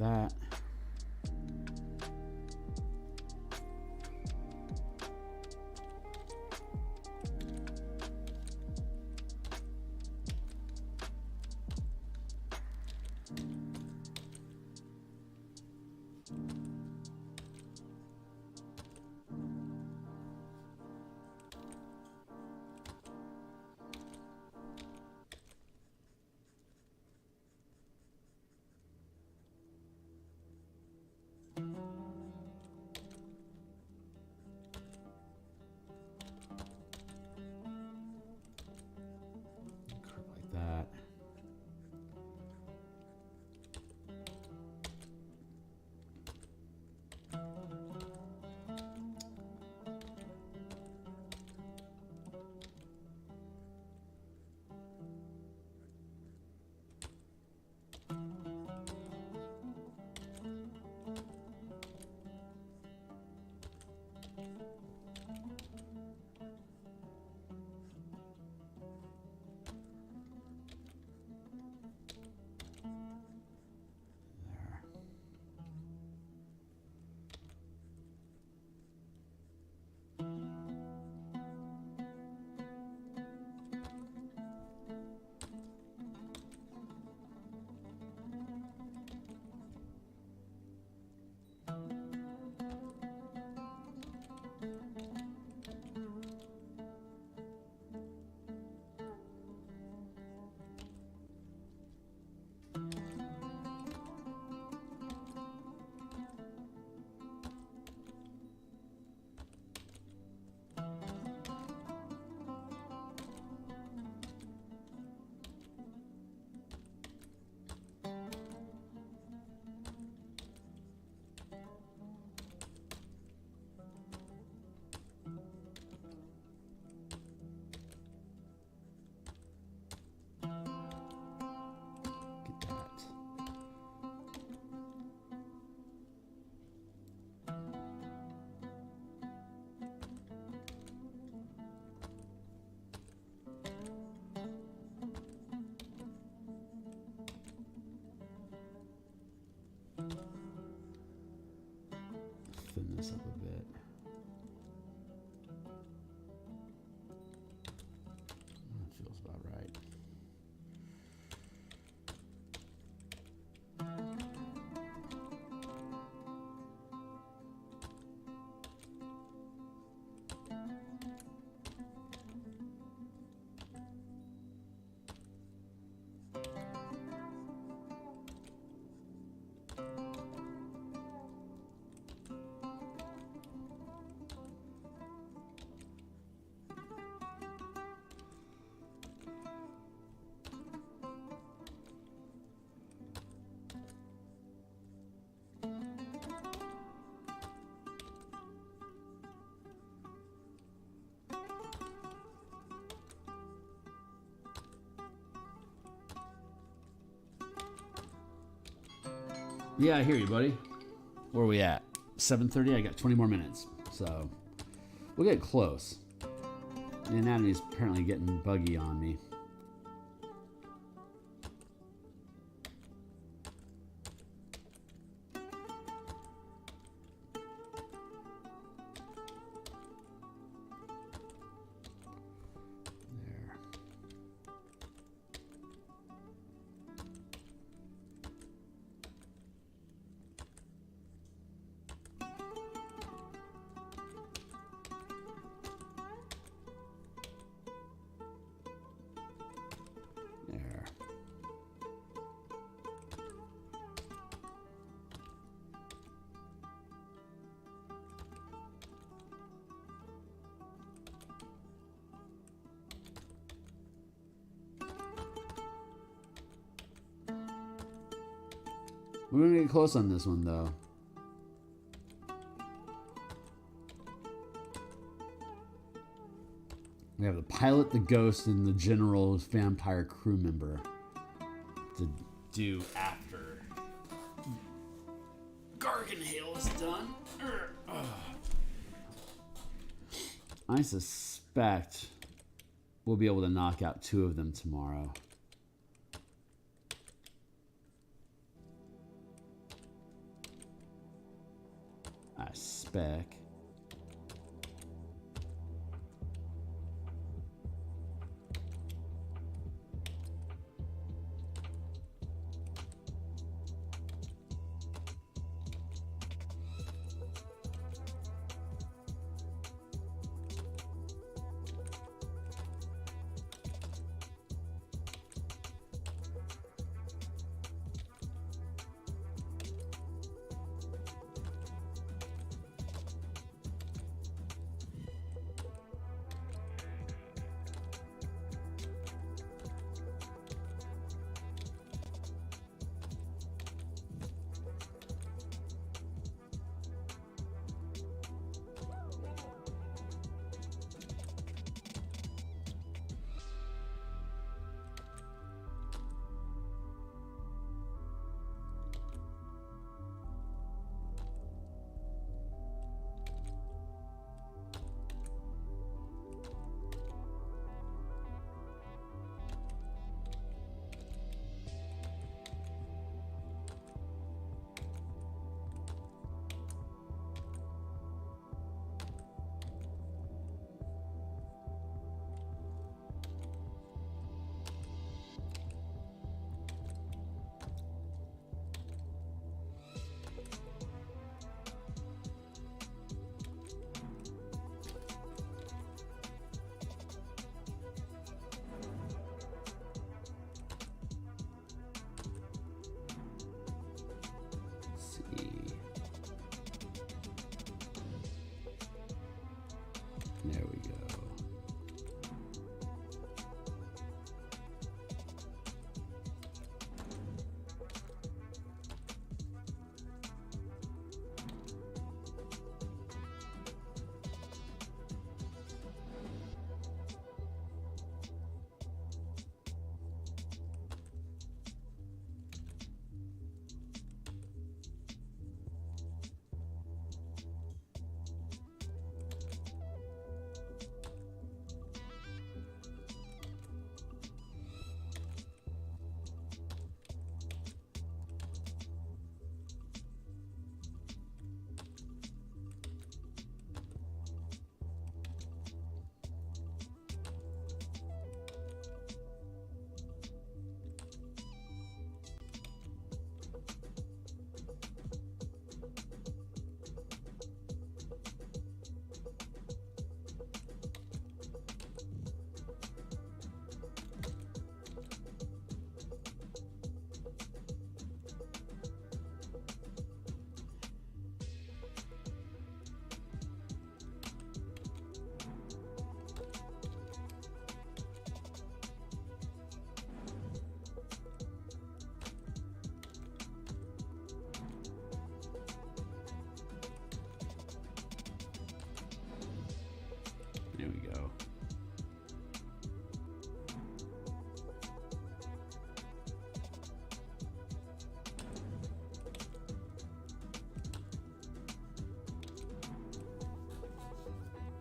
That. Yeah, I hear you, buddy. Where are we at? 7:30. I got 20 more minutes, so we'll get close. The anatomy's apparently getting buggy on me. We're gonna get close on this one, though. We have the pilot, the ghost, and the general vampire crew member to do after Garganhail is done. I suspect we'll be able to knock out 2 of them tomorrow. I spec.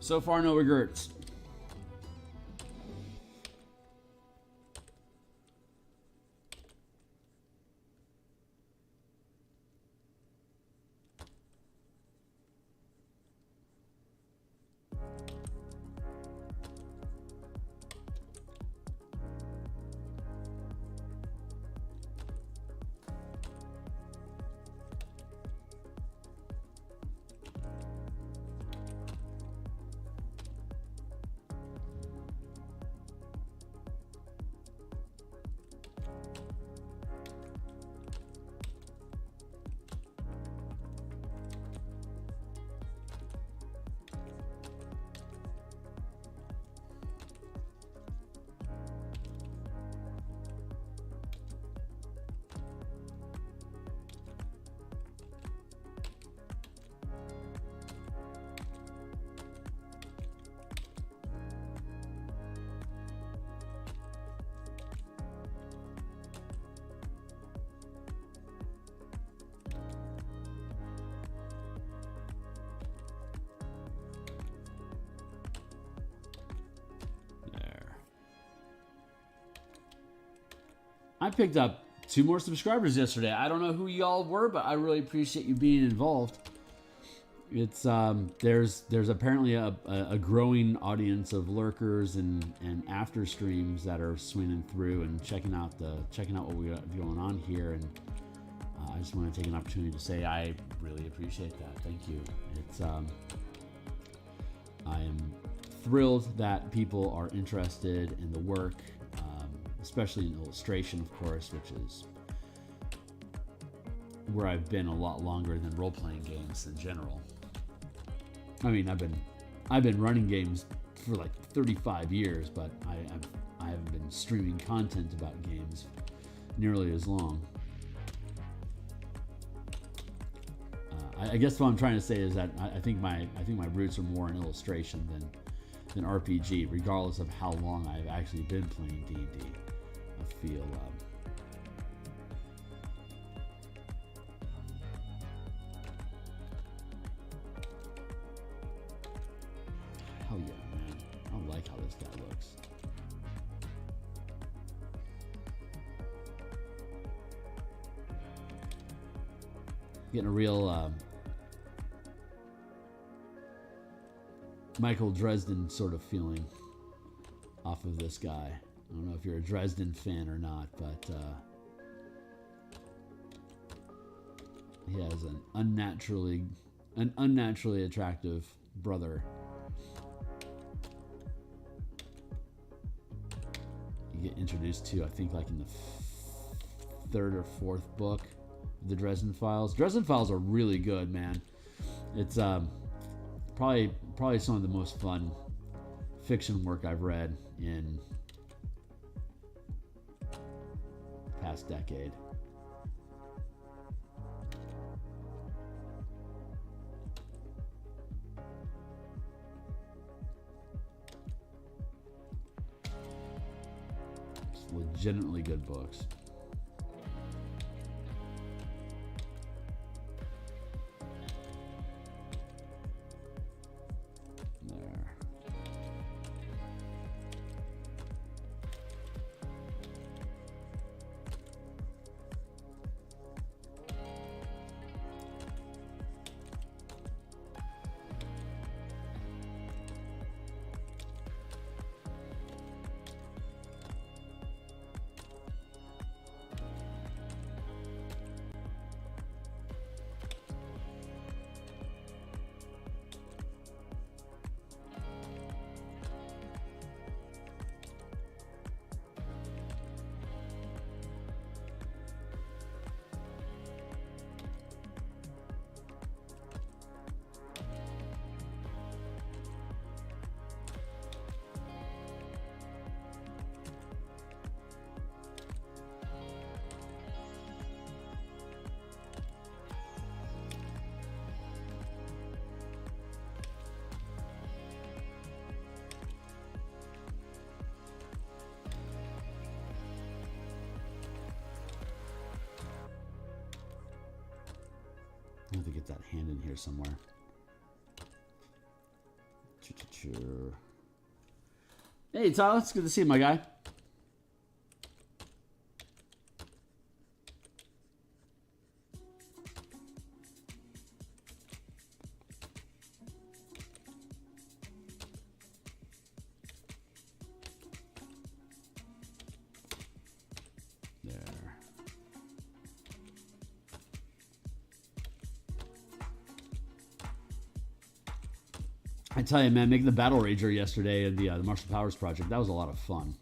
So far, no regrets. I picked up 2 more subscribers yesterday. I don't know who y'all were, but I really appreciate you being involved. It's there's apparently a growing audience of lurkers and after streams that are swinging through and checking out what we got going on here, and I just want to take an opportunity to say I really appreciate that. Thank you. It's I am thrilled that people are interested in the work. Especially in illustration, of course, which is where I've been a lot longer than role-playing games in general. I mean, I've been running games for like 35 years, but I haven't been streaming content about games nearly as long. I guess what I'm trying to say is that I think my roots are more in illustration than RPG, regardless of how long I've actually been playing D&D. I feel hell yeah, man. I like how this guy looks. Getting a real Michael Dresden sort of feeling off of this guy. I don't know if you're a Dresden fan or not, but he has an unnaturally attractive brother. You get introduced to, I think, like in the 3rd or 4th book of the Dresden Files. Dresden Files are really good, man. It's probably some of the most fun fiction work I've read in past decade. It's legitimately good books. I have to get that hand in here somewhere. Sure. Hey, Tyler, it's good to see you, my guy. I tell you, man, making the Battle Rager yesterday and the Martial Powers project, that was a lot of fun.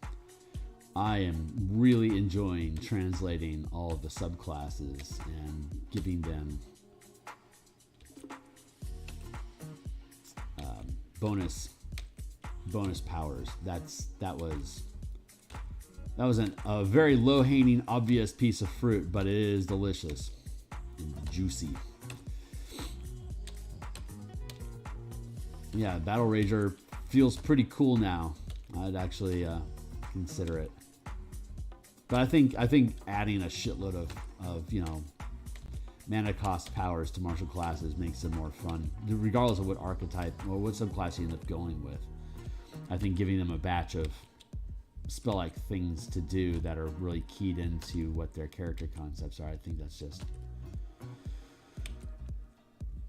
I am really enjoying translating all of the subclasses and giving them bonus powers. That was a very low-hanging, obvious piece of fruit, but it is delicious and juicy. Yeah, Battle Rager feels pretty cool now. I'd actually consider it. But I think adding a shitload of mana cost powers to martial classes makes them more fun, regardless of what archetype or what subclass you end up going with. I think giving them a batch of spell-like things to do that are really keyed into what their character concepts are, I think that's just...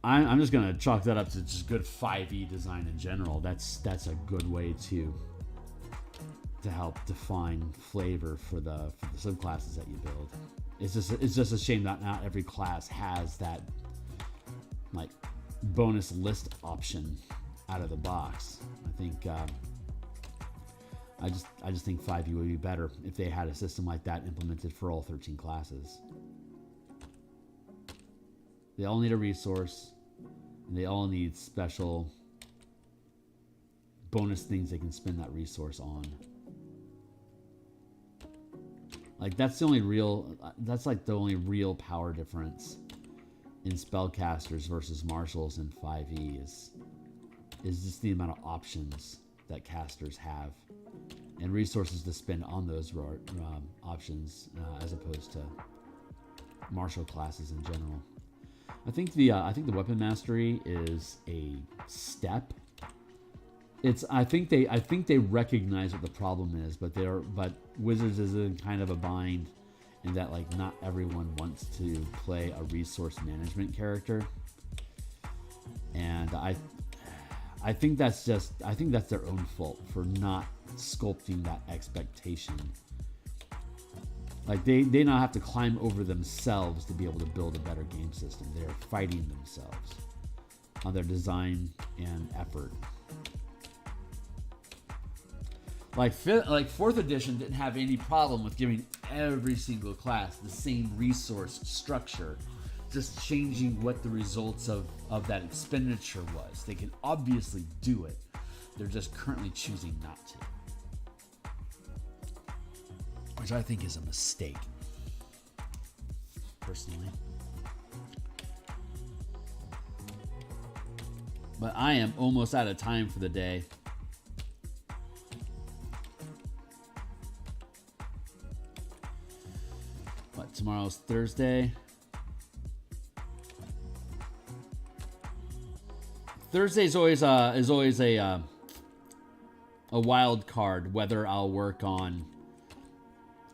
I'm just gonna chalk that up to just good 5e design in general. That's a good way to help define flavor for the subclasses that you build. It's just a shame that not every class has that like bonus list option out of the box. I think I just think 5e would be better if they had a system like that implemented for all 13 classes. They all need a resource, and they all need special bonus things they can spend that resource on. Like that's like the only real power difference in spellcasters versus marshals in 5e is just the amount of options that casters have and resources to spend on those options as opposed to martial classes in general. I think the weapon mastery is a step. I think they recognize what the problem is, but Wizards is in kind of a bind in that like not everyone wants to play a resource management character, and I think that's their own fault for not sculpting that expectation. Like they now have to climb over themselves to be able to build a better game system. They're fighting themselves on their design and effort. Like 4th edition didn't have any problem with giving every single class the same resource structure, just changing what the results of that expenditure was. They can obviously do it. They're just currently choosing not to. Which I think is a mistake, personally. But I am almost out of time for the day. What, tomorrow's Thursday? Thursday is always a wild card, whether I'll work on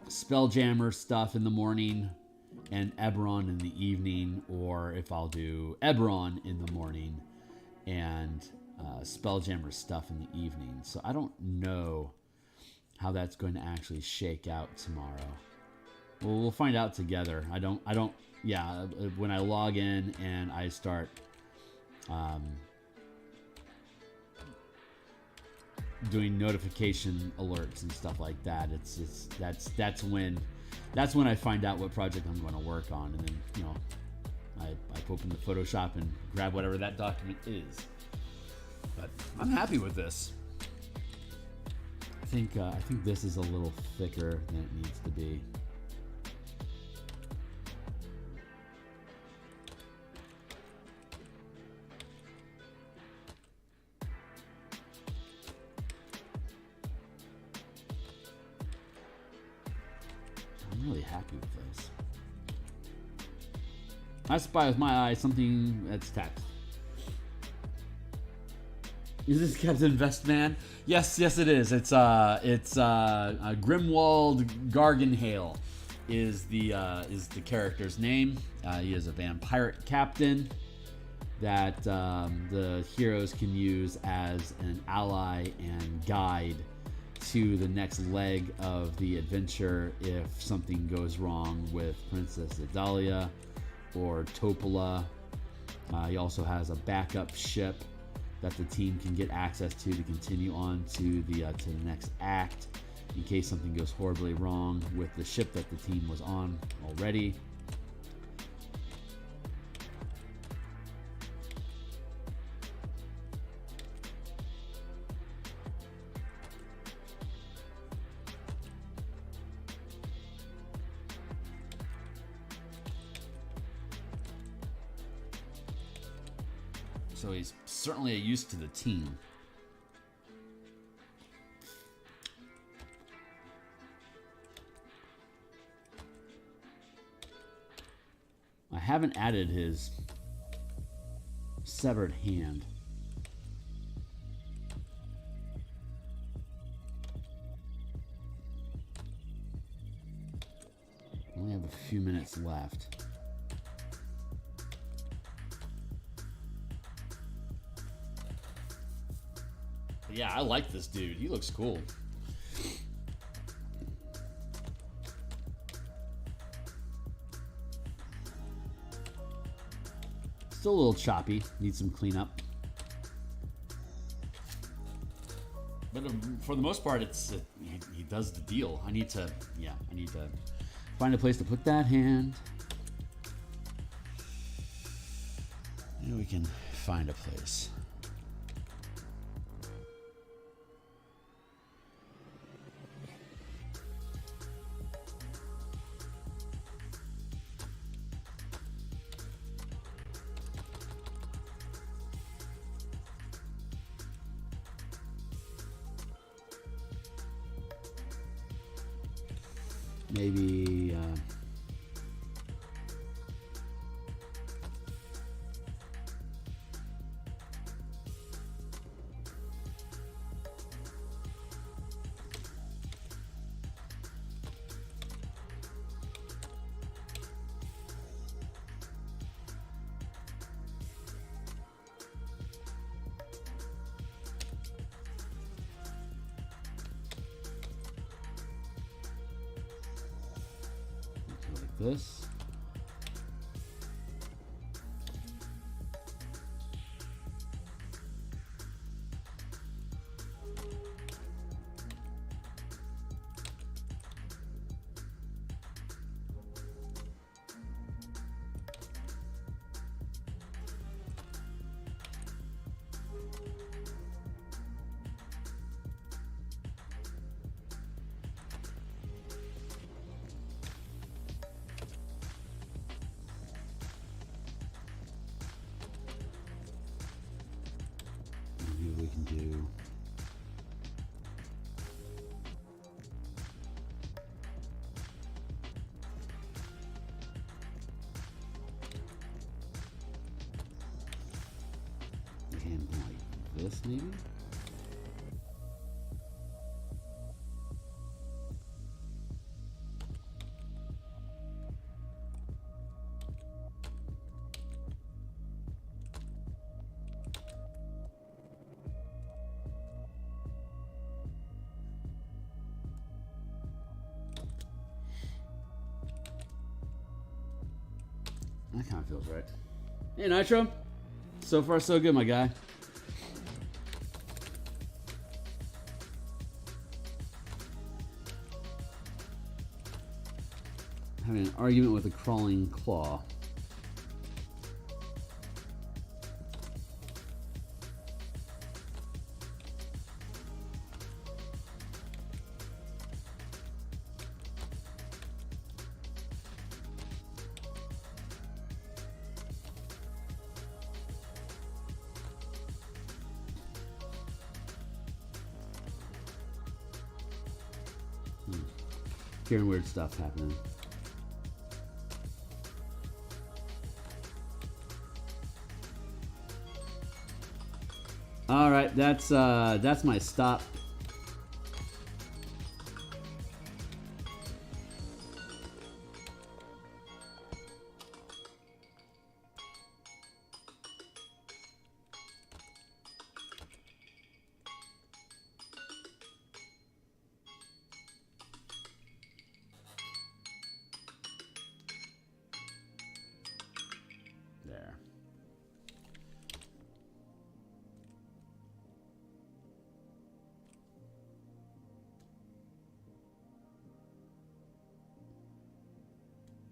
Spelljammer stuff in the morning and Eberron in the evening, or if I'll do Eberron in the morning and Spelljammer stuff in the evening. So I don't know how that's going to actually shake out tomorrow. Well, we'll find out together. Yeah, when I log in and I start doing notification alerts and stuff like that, that's when I find out what project I'm going to work on, and then I open the Photoshop and grab whatever that document is. But I'm happy with this. I think this is a little thicker than it needs to be. I'm really happy with this. I spy with my eye something that's text. Is this Captain Vestman? Yes, yes, it is. It's Grimwald Garganhale is the character's name. He is a vampire captain that the heroes can use as an ally and guide to the next leg of the adventure if something goes wrong with Princess Idalia or Topola. He also has a backup ship that the team can get access to continue on to the next act in case something goes horribly wrong with the ship that the team was on already. So he's certainly a use to the team. I haven't added his severed hand. I only have a few minutes left. Yeah, I like this dude. He looks cool. Still a little choppy. Needs some cleanup. But for the most part, he does the deal. I need to find a place to put that hand. Maybe we can find a place. Maybe this. We can do hand like this, maybe. That kind of feels right. Hey, Nitro. So far, so good, my guy. Having an argument with a crawling claw. Hearing weird stuff happening. All right, that's my stop. There.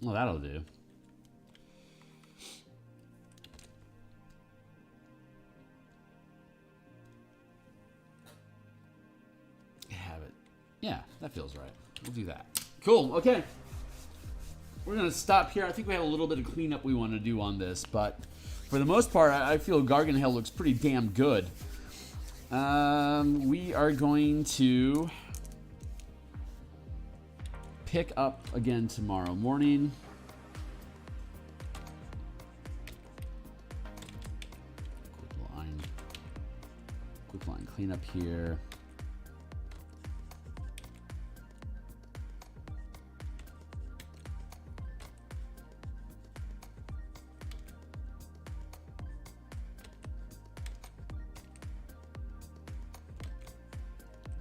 Well, that'll do. Have it. Yeah, that feels right. We'll do that. Cool. Okay. We're going to stop here. I think we have a little bit of cleanup we want to do on this, but for the most part, I feel Garganhail looks pretty damn good. We are going to pick up again tomorrow morning. Quick line cleanup here.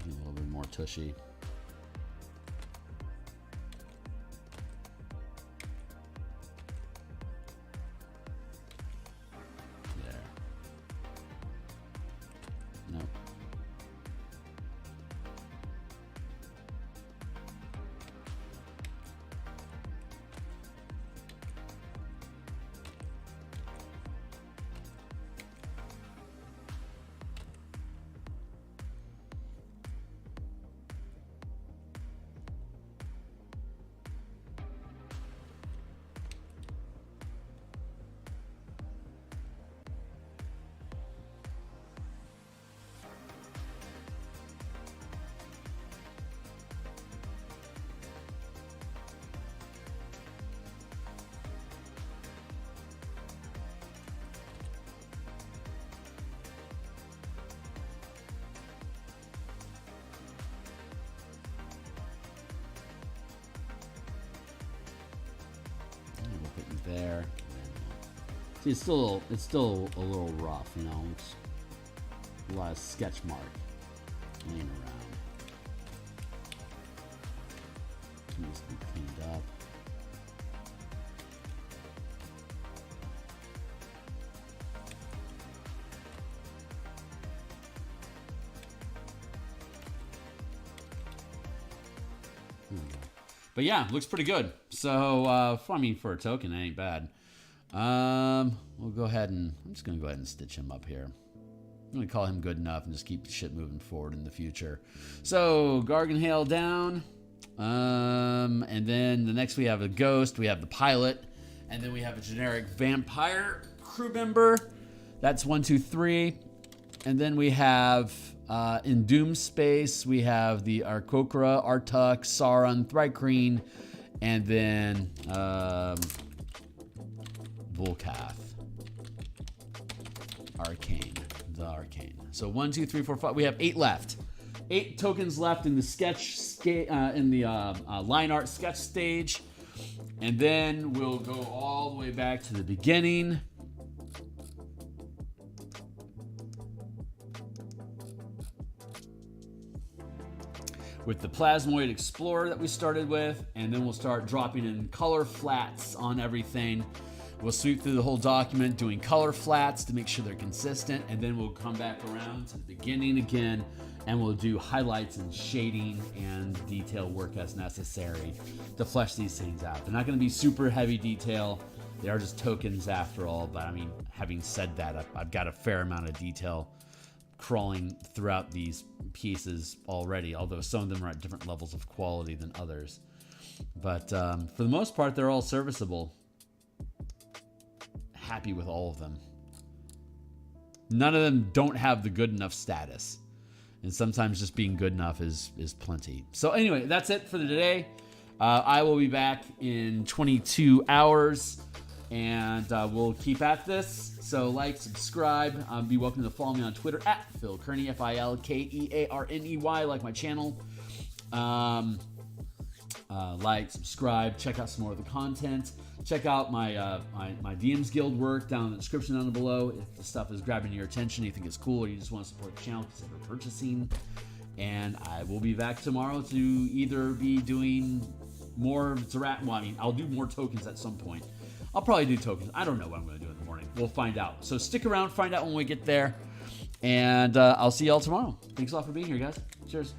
A little bit more tushy. There. See, it's still a little rough, you know. It's a lot of sketch mark laying around. Needs to be cleaned up. But yeah, looks pretty good. So, I mean, for a token, it ain't bad. We'll go ahead and, I'm just going to go ahead and stitch him up here. I'm going to call him good enough and just keep the shit moving forward in the future. So, Garganhail down. And then the next we have a ghost, we have the pilot, and then we have a generic vampire crew member. That's 1, 2, 3. And then we have, in Doom space, we have the Arkokra, Artuk, Sauron, Thrycreen, and then Volcath. Arcane. The Arcane. So 1, 2, 3, 4, 5. We have 8 left. 8 tokens left in the line art sketch stage. And then we'll go all the way back to the beginning. With the Plasmoid Explorer that we started with, and then we'll start dropping in color flats on everything. We'll sweep through the whole document doing color flats to make sure they're consistent, and then we'll come back around to the beginning again, and we'll do highlights and shading and detail work as necessary to flesh these things out. They're not going to be super heavy detail. They are just tokens after all, but I mean, having said that, I've got a fair amount of detail crawling throughout these pieces already, although some of them are at different levels of quality than others. But for the most part, they're all serviceable. Happy with all of them. None of them don't have the good enough status. And sometimes just being good enough is plenty. So anyway, that's it for today. I will be back in 22 hours. And we'll keep at this. So like, subscribe. Be welcome to follow me on Twitter at Phil Kearney, FILKEARNEY, like my channel. Like, subscribe, check out some more of the content. Check out my my DMsGuild work down in the description down below. If the stuff is grabbing your attention, you think it's cool, or you just want to support the channel, consider purchasing. And I will be back tomorrow to either be doing more well, I mean, I'll do more tokens at some point. I'll probably do tokens. I don't know what I'm going to do in the morning. We'll find out. So stick around, find out when we get there. And I'll see y'all tomorrow. Thanks a lot for being here, guys. Cheers.